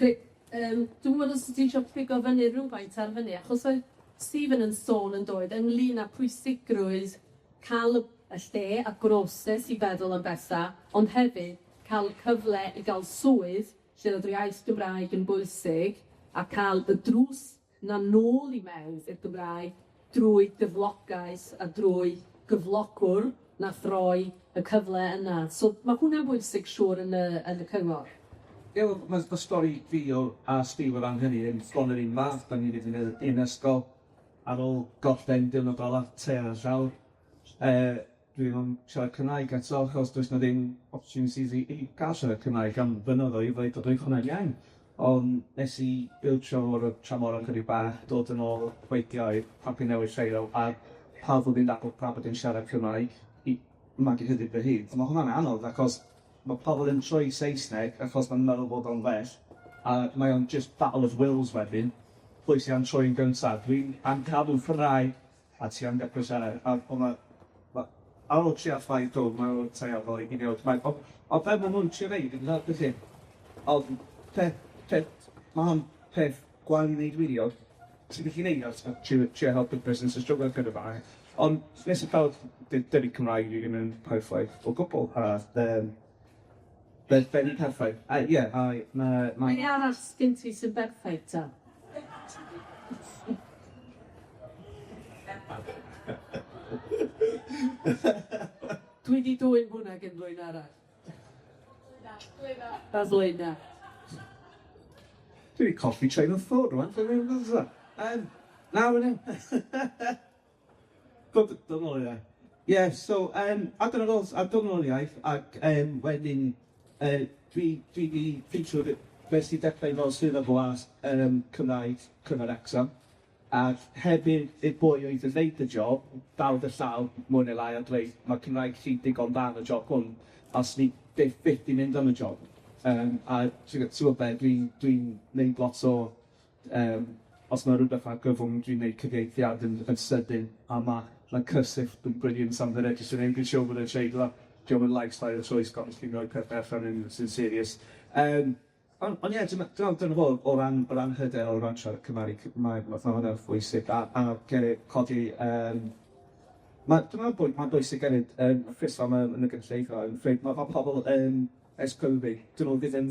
Dwi'n gwybod os ti eisiau pigo fyny rhywfaint ar fyny, achos oedd Stephen yn sôn yn dod ynglyn â pwysigrwydd cael y lle a broses i feddwl yn bella, ond hefyd cael cyfle i gael swydd, lle oedd yr iaith Gymraeg yn bwysig, a cael y drws na nôl i mewn i'r Gymraeg drwy gyflogaeth a drwy gyflogwr na throi y cyfle yna. So mae hwnna'n bwysig siŵr yn y cyngor. Ie, mae'r stori fi a Steve o ran hynny yn bron yr un math. Da ni wedi gwneud un ysgol ar ôl gorffen diwrnod ola te ar llawr. Dwi'n siarad Cymraeg eto, achos does na ddim opportunities i gael siarad Cymraeg am fynyddoedd, i ddweud oedd hwnna'n iawn. Ond nes i bildsio o'r tramor chydig bach, dod yn ôl weithiau, papi newydd lleol, a pa fod i'n dacl pa bod i'n siarad Cymraeg i magu hynny fy hyd. Mae hwnna'n anodd, achos mae pobl yn troi Saesneg, achos mae'n meddwl bod o'n well, a mae o'n just battle of wills wedyn, pwy sy'n troi'n gyntaf. Dwi'n cadw ffyrau, a ti am dechrau siarad. Ar ôl tri ar ffaith dod, mae'n teio fel i gynnydd. O be maen nhw'n trio neud, yn dweud chi? Ond mae hwn peth gwael i wneud wirio. Ti'n gallu neud o, trio help y business y struggle gyda fa. Ond nes i cael dyrru Cymraeg i ddim yn perffaith o gwbl. Benni perffaith. Ie, Mae'n arall sgyn ti sy'n berffaith ta? Dwi di dwy'n hwnna gen rwy'n arall. Dwysedd. Dwi wedi colli train of thought rwan. Na, wynne. Dyna ôl iaith. Ie, so, a dyna ôl iaith, ac wedyn, dwi wedi ffeitio'r beth sy'n dechrau fel sydd o blas Cymraeg cyfer exam, ac hefyd y boi oedd yn neud y job, dal dy llaw, mwy neu lai a dweud, mae Cymraeg chi'n digon dan y job hwn, os ni byth i mynd am y job. A ti'n gwybod be, dwi'n neud lot o, os mae rhywbeth ar gyfwng, dwi'n neud cyfieithiad yn sydyn, a mae'n cysyllt yn brilliant am ddyn edrych yn ein siw bod e'n treiglo. Diolch yn lifestyle o choice, gofyn chi'n rhoi pethau allan yn serious. Ond ie, dyna fo, o ran hyder, o ran siarad Cymraeg, mae hwnna'n bwysig, a codi, mae'n bwysig hefyd, ffrisfa yn y gynulleidfa, mae pobl ers Covid, dyn nhw fydd yn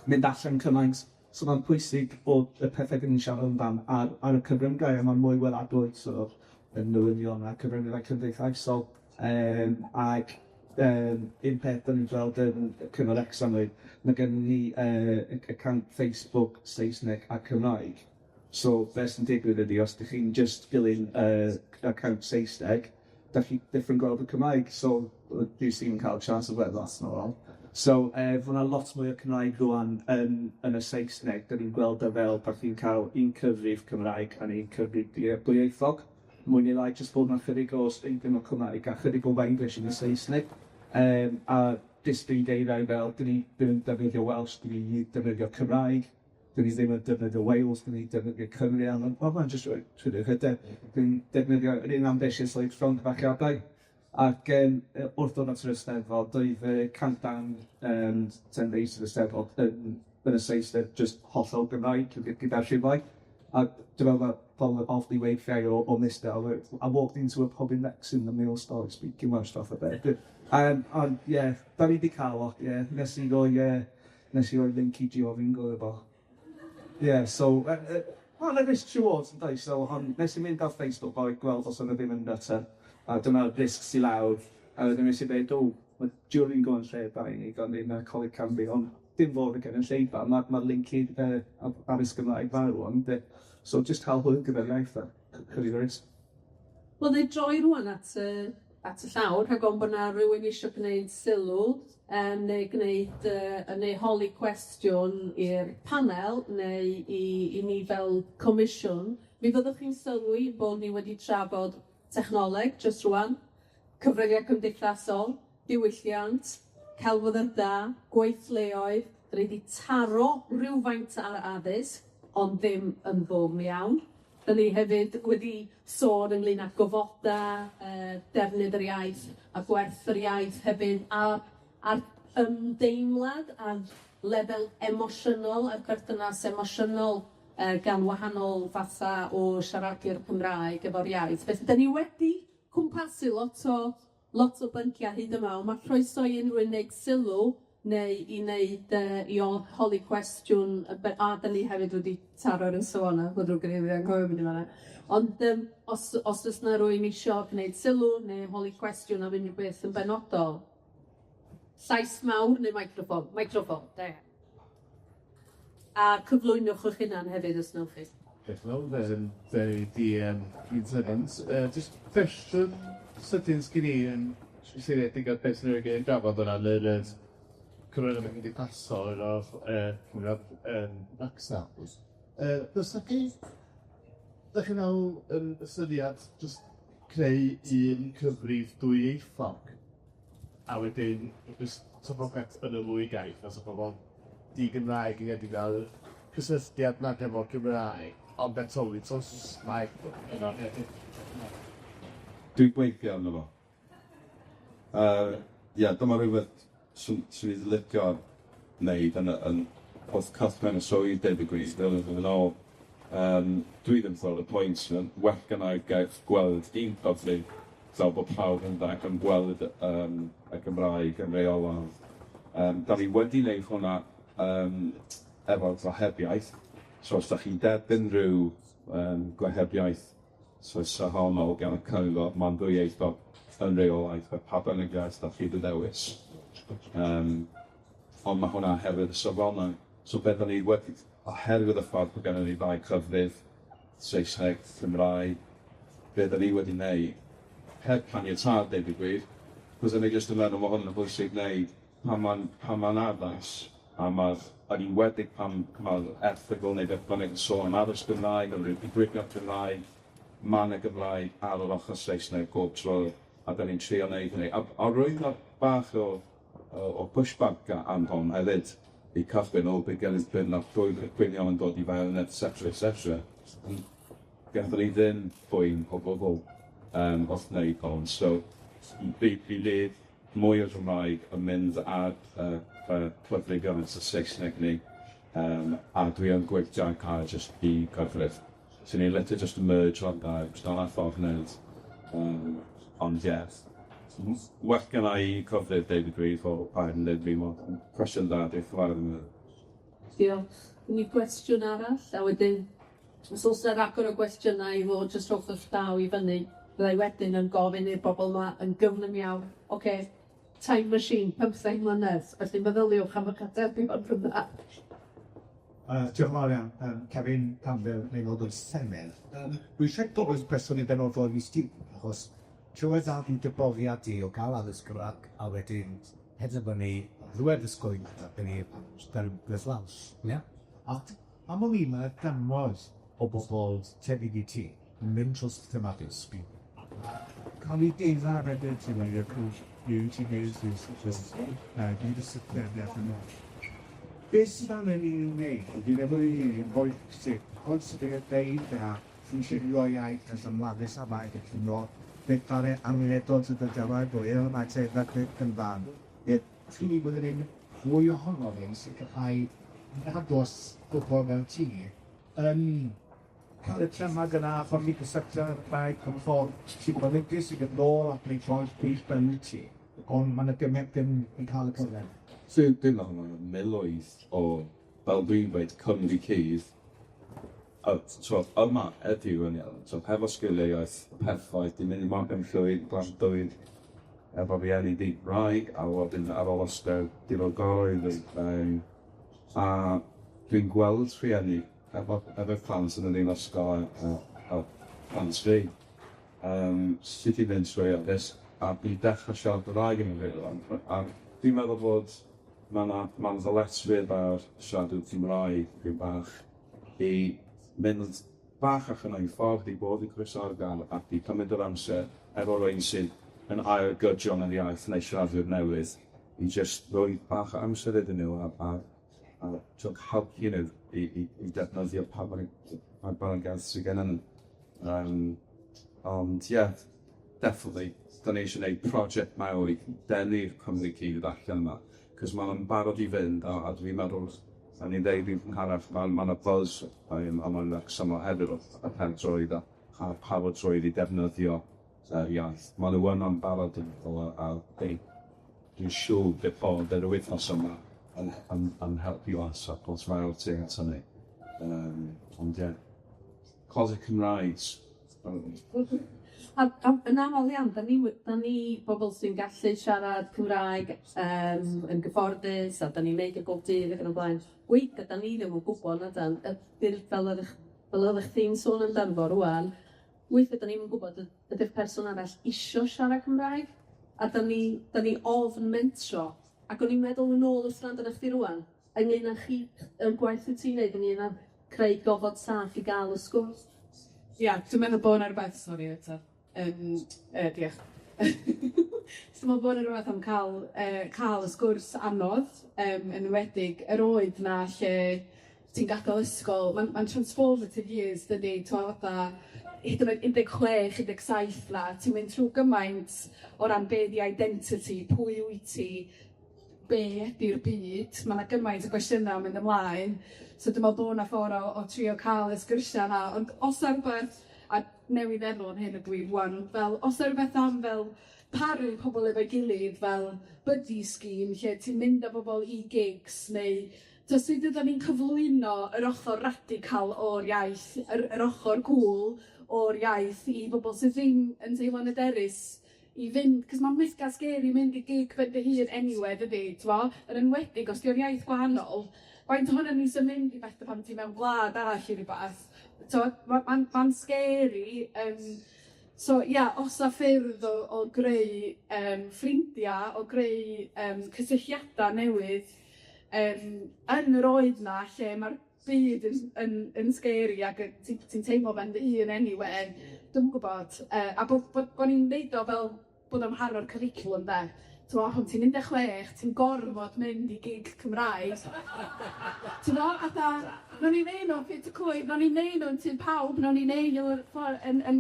mynd allan cymaint, so mae'n pwysig bod y pethau gyda'n siarad amdan ar y cyfryngau, a mae'n mwy weladwy, so yn newyddion a cyfryngau cymdeithasol, ac un peth dyn ni'n gweld yn cyngor exam oedd, mae gen ni account Facebook, Saesneg a Cymraeg. So, beth sy'n digwydd ydy, os ydych chi'n just dilyn account Saesneg, ydych chi'n different gweld y Cymraeg, so dwi sy'n cael chance o weddo as yn ôl. So, fyna lot mwy o Cymraeg rwan yn y Saesneg, da ni'n gweld e fel bod chi'n cael un cyfrif Cymraeg a un cyfrif dwyieithog. mwy neu lai jyst bod yna chydig o sbeidio o Cymraeg a chydig o English yn y Saesneg. A disbryd eiriau fel, dyn ni ddim yn defnyddio Welsh, dyn ni defnyddio Cymraeg, dyn ni ddim yn defnyddio Wales, dyn ni defnyddio Cymru, a mae'n jyst trwy'r hyder. Dyn ni'n defnyddio yr un ambitious like llongyfachiadau. Ac wrth ddod at yr Eisteddfod, doedd candan tendeisydd y Eisteddfod yn y Saesneg just hollol Gymraeg gyda'r rhifau. A dwi'n meddwl bod ofni weithiau o Mr. I walked into a pub in Wrexham, the meal store, speaking Welsh off a bit. Ond ie, da ni wedi cael o, ie, nes i roi link i Giofingo efo. Ie, so, well, there is two odds yn dweud, so, ond nes i mynd ar Facebook o'i gweld os yna ddim yn nutter, a dyna'r risks i lawr, a wedyn nes i dweud, mae jury'n gwybod yn lle bai ni, gan ni'n Coleg Cymru, ond dim fod yn gen yn lleidfa, mae'r link i addysg Gymraeg farw, ond, so, just cael hwyl gyda'r iaith, chydig o'r risg. Wel, neu droi rwan at y llawr, rhag ond bod yna rhywun eisiau gwneud sylw, neu holi cwestiwn i'r panel, neu i ni fel comisiwn. Mi fyddwch chi'n sylwi bod ni wedi trafod technoleg, jyst rwan, cyfryngau cymdeithasol, diwylliant, celfyddydau, gweithleoedd, da ni wedi taro rhywfaint ar addysg, ond ddim yn fwm iawn. Da ni hefyd wedi sôn ynglyn â gofodau, defnydd yr iaith a gwerth yr iaith hefyd, a'r ymdeimlad a'r lefel emosiynol, a'r berthynas emosiynol gan wahanol fatha o siaradwyr Cymraeg efo'r iaith. Felly, da ni wedi cwmpasu lot o bynciau hyd yma, ond mae croeso i unrhyw unig sylw neu i wneud i holi cwestiwn, a da ni hefyd wedi taro'r yn sôn bod rwy'n gwneud yn gofio mynd i fanna. Ond os oes yna rwy'n eisiau gwneud sylw neu holi cwestiwn am unrhyw beth yn benodol, llais mawr neu microffon? Microffon, da ia. A cyflwynwch eich hunan hefyd os newch chi. Diolch yn fawr, i'n sydyn. Just cwestiwn sydyn sgyn i yn syniedig ar beth sy'n rhaid drafod o'na yr cyfryngau cymdeithasol o'r Cymraeg yn Wrexham. Does na chi, ydych chi'n awr yn ystyried just creu un cyfrif dwyieithog, a wedyn just tafodiaeth yn y ddwy gaeth, as o bobl di-Gymraeg yn edrych fel cysylltiad nad efo'r Gymraeg, ond betoli, so Saesneg yno. Dwi'n gweithio arno fo. Dyma rhywbeth sy'n ei licio wneud yn podcast mewn y swydd deud y gwir, yn ôl. Dwi ddim ddod y pwynt yn well gynnau gaeth gweld un cyfrif fel bod pawb yn ddag yn gweld y Gymraeg yn reolaidd. Da ni wedi wneud hwnna efo'r gohebiaeth. So os da chi'n derbyn rhyw gohebiaeth safonol gan y cyngor, mae'n ddwyieithog yn reolaidd fe pa bynnag iaith da chi ddewis. Ond mae hwnna hefyd y safonau. So beth da ni wedi, oherwydd y ffordd bod gennym ni ddau cyfrif, Saesneg, Cymraeg, beth da ni wedi wneud, heb caniatâd deud y gwir, cos yna jyst yn meddwl mae hwn yn bwysig wneud pan mae'n addas, a yn enwedig pan mae'r erthygl neu beth bynnag yn sôn am addysg Gymraeg, yn rhywbeth gwirionedd Gymraeg, man y Gymraeg ar yr ochr Saesneg bob tro, a da ni'n trio wneud hynny. A rwy'n bach o pushback am hwn hefyd, i cychwyn o bydd gennych byd na gwynion yn dod i fewn, etc. Ganddo ni ddim bwyn o bobl wrth wneud hwn. So, bydd mwy o Gymraeg yn mynd ar cyfrif gymaint y Saesneg ni, a dwi yn gweithio yn cael jyst i cyfrif. So ni'n letter just merge o'n gael, jyst o'n ffordd wneud. Ond yes, well gen I cyfrif deud y gwir o pa'n nid fi mod. Cwestiwn da, dwi'n ffordd yn mynd. Diolch. Ni gwestiwn arall, a wedyn, os oes yna ragor o gwestiynau i fod jyst rhwng eich llaw i fyny, byddai wedyn yn gofyn i'r bobl yma yn gyflym iawn. Time machine, 15 mlynedd, felly meddyliwch am y catebion hwnna. Diolch yn fawr iawn, Kevin Campbell, aelod o'r Senedd. Dwi eisiau gofyn cwestiwn i benodol i Steve, achos trwy'r ddad i'n dyboddiad i o gael addysg Gymraeg, a wedyn heddyfynu ddwedd ysgwyd yn ei bleslaws. A am o'n i mae'r dangos o bobl tebyg i ti. mynd trwy system addysg. Cael ei deitha wedyn ti'n mynd i'r cwrs beauty mazes, gyda'r system yna. Beth sydd angen i'n wneud, dwi'n efo i'n fwy sut, ond sydd yn dweud na sy'n sirio iaith as ymladdus a mae yn cymro, beth ar angenedol sydd yn dewar fwy, mae teithio cryd yn fan. Ti'n bod yn un fwy ohono fi'n sicrhau nad oes gwybod mewn ti. Cael y tremad yna, ffordd i gysylltu'r rhaid, yn ffordd sy'n golygus i gydol ac yn ei ffordd beth ben ti. Ond mae'n gymryd ddim yn cael y cyfle. So, dim ond yma miloedd o, fel dwi'n dweud, Cymru cydd. Yma ydyw yn iawn. Hefo sgiliau iaith perffaith, dim mynd i mag yn llwyd, glasdwyd, efo fi enni di Cymraeg, a wedyn ar ôl ysgol diddorgoroedd. A dwi'n gweld rhieni efo plant yn yr un ysgol a plant fi. Sut i fynd trwy addysg, a dwi'n dechrau siarad Gymraeg yn y fydd. A dwi'n meddwl bod mae'n ddyletswydd ar siaradwyr Cymraeg rhyw bach i mynd bach ac yn ein ffordd i bod i croeso'r gael ac i cymryd yr amser efo rhywun sydd yn ail gydion yr iaith neu siaradwyr newydd i just rhoi bach o amser iddyn nhw a helpu nhw i defnyddio pa bynnag iaith sydd gennym nhw. Ond ie, definitely, da ni eisiau gwneud prosiect mawr i denu'r Cymru cydd allan yma. Cos mae'n barod i fynd, a dwi'n meddwl, a ni'n dweud yn arall, mae'n buzz, a mae'n syml hefyd o pentroedd a parodroedd i defnyddio iaith. Mae nhw yn barod yn ddol, a dwi'n siŵr beth bod yr wythnos yma yn helpu os ac os fawr tuag at hynny. Ond ie, closet Cymraeg. Yn aml iawn, da ni bobl sy'n gallu siarad Cymraeg yn gyfforddus, a da ni'n neud y bob dydd ac yn y blaen. Weithio, da ni ddim yn gwybod nadan, fel ydych chi'n sôn yn danfo rwan, weithio da ni'n gwybod ydy'r person arall isio siarad Cymraeg, a da ni ofn mentro. Ac o'n i'n meddwl yn ôl wrth rand yna chdi rwan, ynglyn â chi yn gwaith wyt ti'n neud, ynglyn â creu gofod saff i gael y sgwrs. Ia, dwi'n meddwl bod yna'r beth, sori eto. Diolch. Dwi'n meddwl bod yna'r beth am cael y sgwrs anodd, yn wedig yr oed na lle ti'n gadael ysgol. Mae'n transformative years, dydy, ti'n fatha hyd yn oed 16, 17 na, ti'n mynd trwy gymaint o ran be di identity, pwy wyt ti, be ydy'r byd. Mae yna gymaint o gwestiynau mynd ymlaen. So dwi'n meddwl bod yna ffordd o trio cael y sgyrsiau yna. Ond os yna rhywbeth, a newydd efo yn hyn y dwi rwan, fel os yna rhywbeth am fel paru pobl efo'i gilydd, fel buddy scheme, lle ti'n mynd â bobl i gigs, neu sut ydyn ni'n cyflwyno yr ochr radical o'r iaith, yr ochr cool o'r iaith i bobl sydd ddim yn teimlo'n hyderus i fynd, cos mae'n mythga scary mynd i gig ben dy hun anyway, dydy, yr enwedig os di'r iaith gwahanol, faint ohono ni sy'n mynd i beth pan ti mewn gwlad arall i rhywbeth. Mae'n scary. So, os a ffyrdd o greu ffrindiau, o greu cysylltiadau newydd yn yr oed na lle mae'r byd yn scary ac ti'n teimlo ben dy hun anyway, dwi'n gwybod. A bod ni'n neud o fel bod o'n rhan o'r curriculum de. Hwn ti'n 16, ti'n gorfod mynd i gig Cymraeg. No'n i'n neud nhw'n ffit y cwyd, no'n i'n neud nhw'n tyn pawb, no'n i'n neud nhw'n yn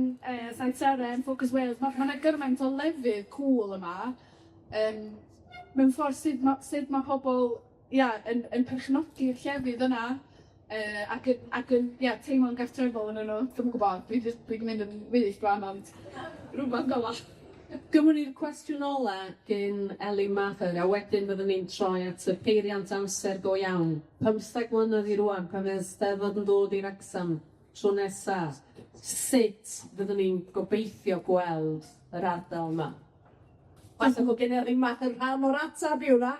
Saint Sarah, yn Focus Wales. Mae'n gymaint o lefydd cool yma. Mewn ffordd sut mae pobl yn perchnogi'r llefydd yna ac yn teimlo'n gartrefol yn nhw. Dwi'n gwybod, dwi'n mynd yn wyth rwan, ond rhywbeth gola. Gymwn i'r cwestiwn ola gyn Eli Mather, a wedyn byddwn ni'n troi at y peiriant amser go iawn. 15 mlynedd i rwan, pan fydd Steddfod yn dod i'r Wrecsam tro nesaf, sut byddwn ni'n gobeithio gweld yr ardal yma? Fath o gen Eli Mather rhan o'r atab i'w na?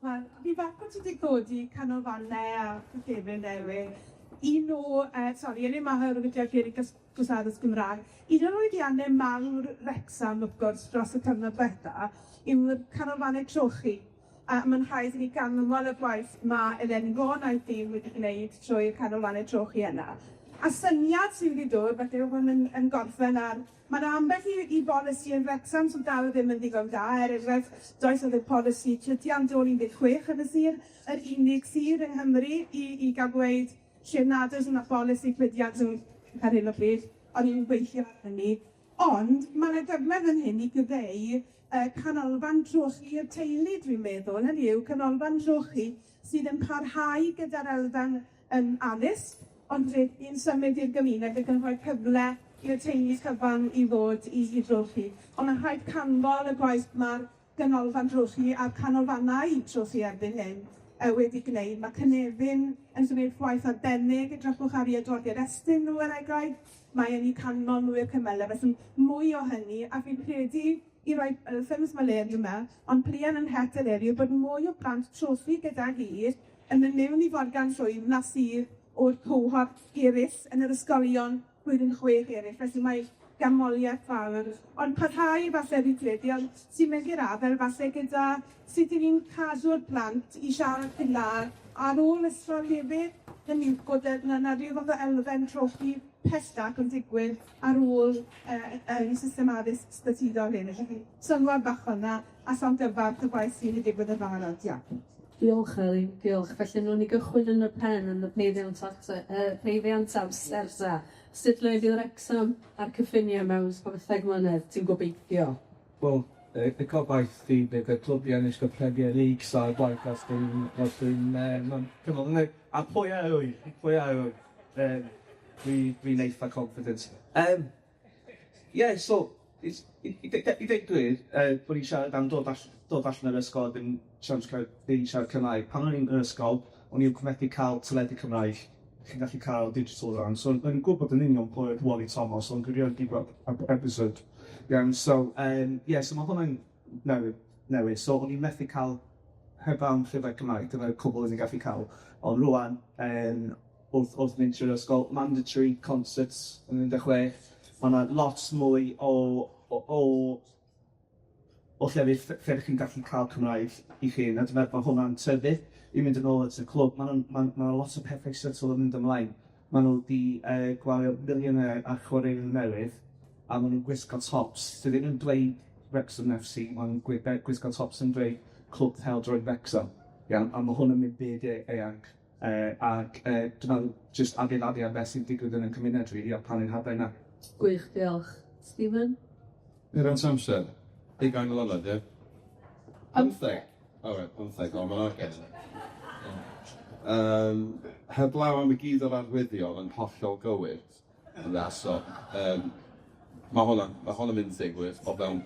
Fi fath bod ti wedi codi canolfannau a pethefyn newydd. Un o, Eli Mather o gyda'r Peri Gwsadas Gymraeg. Un o'r oediannau mawr Wrecsam, wrth gwrs, dros y cyfnod diwetha, yw'r canolfannau trochi. A mae'n rhaid i ni ganmol y gwaith mae eleni gonaeth i wedi gwneud trwy'r canolfannau trochi yna. A syniad sydd wedi dod, falle yw hwn yn gorffen ar, mae'n ambell i bolisi yn Wrexham sy'n dal ddim yn ddigon da, enghraifft, does oedd y polisi trydiandol 16 yn y sir, yr unig sir yng Nghymru i gael gweud lle nad oes yna polisi cludiant ar hyn o bryd, ond i'n gweithio ar hynny. Ond mae'n dygmedd yn hyn i gyfeu canolfan trochi'r teulu, dwi'n meddwl, hynny yw canolfan trochi sydd yn parhau gyda'r elfen addysg, ond un symud i'r gymuned ac yn rhoi cyfle i'r teulu cyfan i ddod i drochi. Ond yn rhaid canmol y gwaith mae'r ganolfan drochi a'r canolfannau trochi erbyn hyn wedi gwneud. Mae Cynefin yn gwneud gwaith arbennig, edrychwch ar ei adroddiad estyn nhw er enghraifft. Mae yn ei canmol nhw i'r cymylau, felly mwy o hynny, a fi'n credu i roi ffilms Maler dwi'n meddwl, ond plian yn het yw bod mwy o blant trochi gyda hir yn mynd mewn i Forgan Llwyd na sydd o'r cohort eraill yn yr ysgolion blwyddyn 6 eraill. Felly mae ganmoliaeth fawr. Ond parhau falle fi'n credu, ond sy'n mynd i'r afel falle gyda sut ni'n cadw'r plant i siarad Cymraeg ar ôl ysgol hefyd. Hynny yw bod yna ryw fath o elfen trochi pellach yn digwydd ar ôl y system addysg statudol hyn. Felly sylwad bach hwnna a sa'n gyfarch y gwaith sy'n ei digwydd y barod. Diolch. Diolch, Elin, diolch. Felly, nhw'n ni gychwyn yn y pen yn y peiddiant amser ta. Sut le fydd Wrexham a'r cyffiniau mewn 15 mlynedd, ti'n gobeithio? Wel, y gobaith di bydd y clwbiau yn eisiau Premier League sa'r gwaith os dwi'n cymryd. A pwy a yw, dwi'n eitha confident. So, i ddeud gwir, bod ni'n siarad am dod allan yr ysgol ddim siarad Cymraeg. Pan o'n i'n yr ysgol, o'n i'n cymryd cael teledu Cymraeg, chi'n gallu cael digital rhan. So, o'n i'n gwybod yn union pwy oedd Wally Thomas, o'n gwirio'n gwybod episode. So mae hwnna'n newid. So, o'n i'n methu cael hyfawn llyfr Cymraeg, dyna'r cwbl o'n i'n gallu cael. Ond rwan, wrth mynd trwy'r ysgol, mandatory concerts yn 16, mae yna lot mwy o llefydd lle chi'n gallu cael Cymraeg i chi. A dwi'n meddwl mae hwnna'n tyfu i mynd yn ôl at y clwb. Mae lot o pethau syrtol yn mynd ymlaen. Mae nhw wedi gwario miliynau ar chwaraeon newydd, a maen nhw'n gwisgo tops. Dwi ddim yn dweud Wrexham FC, maen nhw'n gwisgo tops yn dweud clwb Heldroed Wrexham. A mae hwnna'n mynd byd eang. Ac dwi'n meddwl jyst adeiladu ar beth sy'n digwydd yn y cymuned rili, a pan i'n hadau yna. Gwych, diolch. Stephen? I'r amser, 20 mlynedd, ie? 15? O, 15, o, mae'n agos. Heblaw am y gyd o'r arwyddion yn hollol gywir, yn ddaso. Mae hwnna'n mynd digwydd o fewn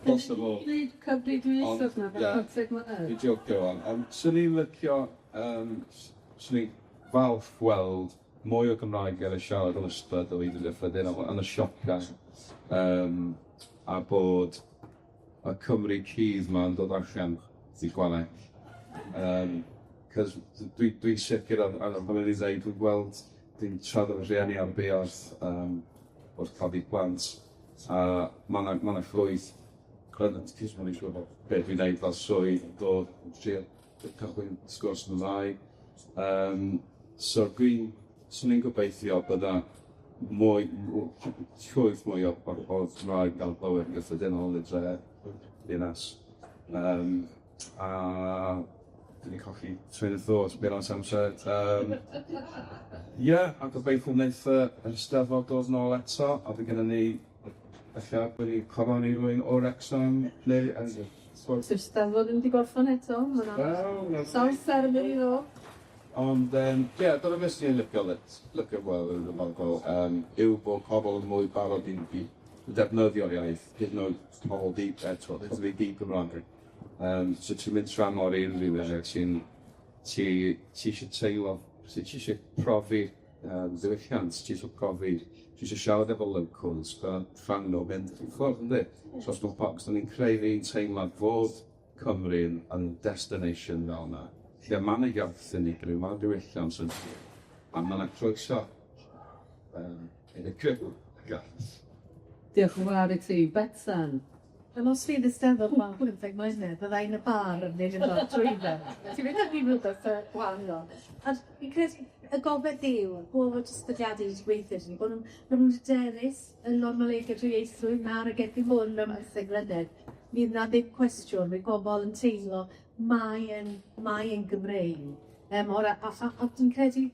bos o fo. Gwneud cyfri dwyieithog na, fe 15 mlynedd? I jogio o'n. Swn i'n licio, swn i'n falch gweld mwy o Gymraeg ar y siarad yn ystod o hyd yn gyffredin yn y siopau, a bod y Cymru cudd ma'n dod allan i gwaneg. Cos dwi'n sicr ar y pan i'n dweud, dwi'n gweld, dwi'n trafod y rhieni ar buodd wrth cael ei plant, a mae yna llwyth credyd, cys mae'n eisiau bod beth dwi'n gwneud fel swydd, dod trio cychwyn sgwrs yn ddau. So swn i'n gobeithio bydda llwyth mwy o Gymraeg gael bywyd gyffredinol yn y dre ddinas. A dyn ni'n colli train of thought, bydd o'n amser. A gobeithio wneud yr Eisteddfod dod nôl eto, a bydd gennym ni efallai wedi coroni rhywun o Wrexham, neu Sy'r Eisteddfod yn wedi gorffen eto, mae'n sawl sermon i ddod. Ond, dyna beth sy'n licio wel yw bod pobl yn mwy barod i defnyddio'r iaith, hyd yn oed pobl di eto, hyd yn oed di Gymraeg. So ti'n mynd rhan o'r unrhyw beth, ti eisiau teilo, ti eisiau profi ddiwylliant, ti eisiau profi, ti eisiau siarad efo locals, gan rhan nhw mynd i ffwrdd, ynddi? So os dwi'n bocs, da ni'n creu fi'n teimlad fod Cymru yn destination fel yna. Lle mae yna iaith unigryw, mae yna diwylliant sy'n a mae yna croeso yn y cyfr. Diolch yn fawr i ti. Bethan? Yn os fi'n ystafell ma 15 mlynedd, bydda i'n y bar yn neud yn dod trwy fe. Ti'n mynd â fi rhywbeth y gwahanol. A fi'n credu y gofod yw, bod ystadiadau wedi gweithio ni, bod nhw'n derys yn normalegau trwyieithrwydd na'r ageth i hwn am 15 mlynedd. Fydd na ddim cwestiwn, fydd bobl yn teimlo mai yn Gymreig. A dwi'n credu,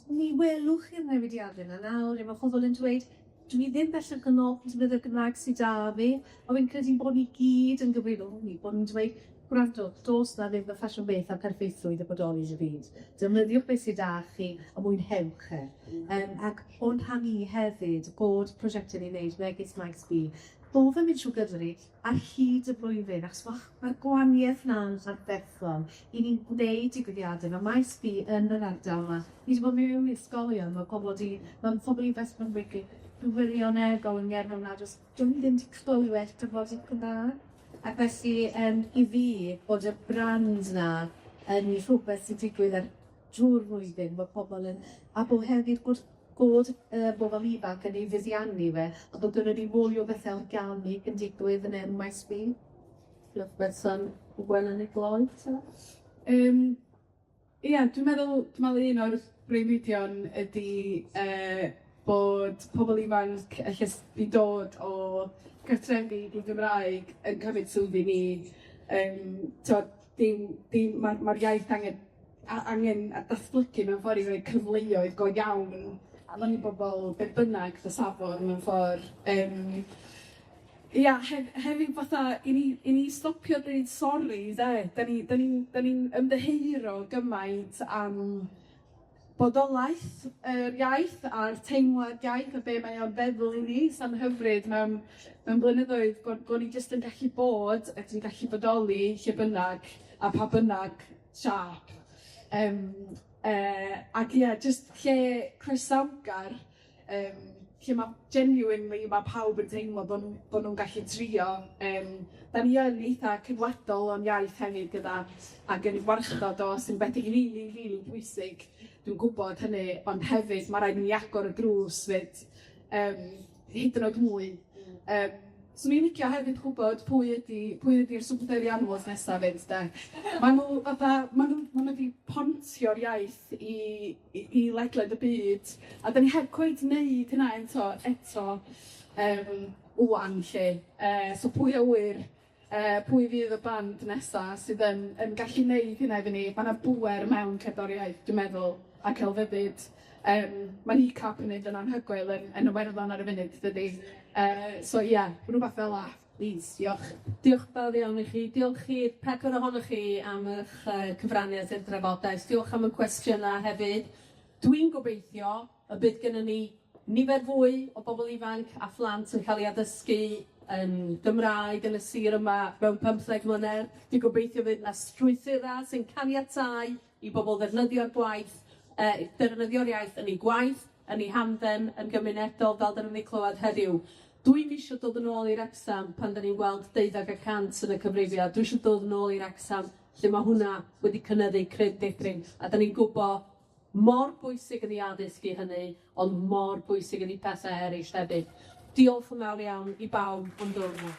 ni welwch chi'r newidiadau yna nawr, mae pobl yn dweud, dwi ddim bellach yn ôl defnydd y Gymraeg sydd da fi, a fi'n credu bod ni gyd yn gyfeirol ni, bod ni'n dweud, gwrando, dos na ddim y ffasiwn beth a perfeithlwyd y bodoli y byd. Defnyddiwch beth sydd da chi a mwynhewch e. Ac o'n rhannu hefyd bod prosiectau ni'n neud megis Maes B, bod fe'n mynd trwy gyfri ar hyd y blwyddyn, achos mae'r gwahaniaeth na'n ardderchol i ni'n gwneud digwyddiadau. Mae Maes B yn yr ardal yma. Ni wedi bod mewn ysgolion, mae pobl ifanc yn wici, gwirionegol yn gerdded yna, dwi'n ddim wedi clywed dyfodol Cymraeg. Ac felly, i fi, bod y brand na yn rhywbeth sy'n digwydd ar drwy'r flwyddyn, bod pobl yn, a bod hefyd bod bobl ifanc yn ei fuddiannu fe, a bod dyna ni mwy o bethau organig yn digwydd yn Maes B. Rhywbeth sy'n gweld yn ei gloi. Ia, dwi'n meddwl un o'r breuddwydion ydy bod pobl ifanc allan i dod o gartrefi i Gymraeg yn cymryd sylwi ni. Mae'r iaith angen datblygu mewn ffordd i roi cyfleoedd go iawn a ni bobl beth bynnag dy safon mewn ffordd. Ia, hefyd fatha, i ni stopio dweud sori, da ni'n ymddeheuro gymaint am bodolaeth yr iaith a'r teimlad iaith a be mae o'n feddwl i ni sa'n hyfryd mewn blynyddoedd bod ni jyst yn gallu bod ac yn gallu bodoli lle bynnag a pa bynnag siap. Ac ia, jyst lle croesawgar, lle genuinely mae pawb yn teimlo bod nhw'n gallu trio. Da ni yn eitha cydwadol o'n iaith hefyd gyda ac yn warchodol o sy'n beth rili bwysig. Dwi'n gwybod hynny, ond hefyd mae rhaid ni agor y drws fyd hyd yn oed mwy. So ni'n licio hefyd gwybod pwy ydy'r swper anwod nesaf fyd. Maen nhw wedi pontio'r iaith i ledled y byd, a da ni heb cweith wneud hynna eto wwan lle. So pwy awyr, pwy fydd y band nesaf sydd yn gallu wneud hynna efo ni. Mae yna bwer mewn cerddoriaeth, dwi'n meddwl, a celfyddyd. Mae ni cap yn neud yn anhygoel yn Iwerddon ar y funud, dydy. So ie, rhywbeth fel la, please, diolch. Diolch fawr iawn i chi. Diolch i'r pedwar ohonoch chi am eich cyfraniad i'r drafodaeth. Diolch am y cwestiynau hefyd. Dwi'n gobeithio y bydd gennym ni nifer fwy o bobl ifanc a phlant yn cael ei addysgu yn Gymraeg yn y sir yma mewn 15 mlynedd. Dwi'n gobeithio fydd na strwythurau sy'n caniatáu i bobl ddefnyddio'r defnyddio'r iaith yn ei gwaith, yn ei hamdden, yn gymunedol, fel dyn ni'n clywed heddiw. Dwi'n eisiau dod yn ôl i'r Wrecsam pan dyn ni'n gweld 12% yn y cyfrifiad. Dwi'n eisiau dod yn ôl i'r Wrecsam lle mae hwnna wedi cynyddu cryn. A dyn ni'n gwybod mor bwysig yn ei addysg i hynny, ond mor bwysig yn ei pethau eraill hefyd. Diolch yn fawr iawn i bawb yn dod yma.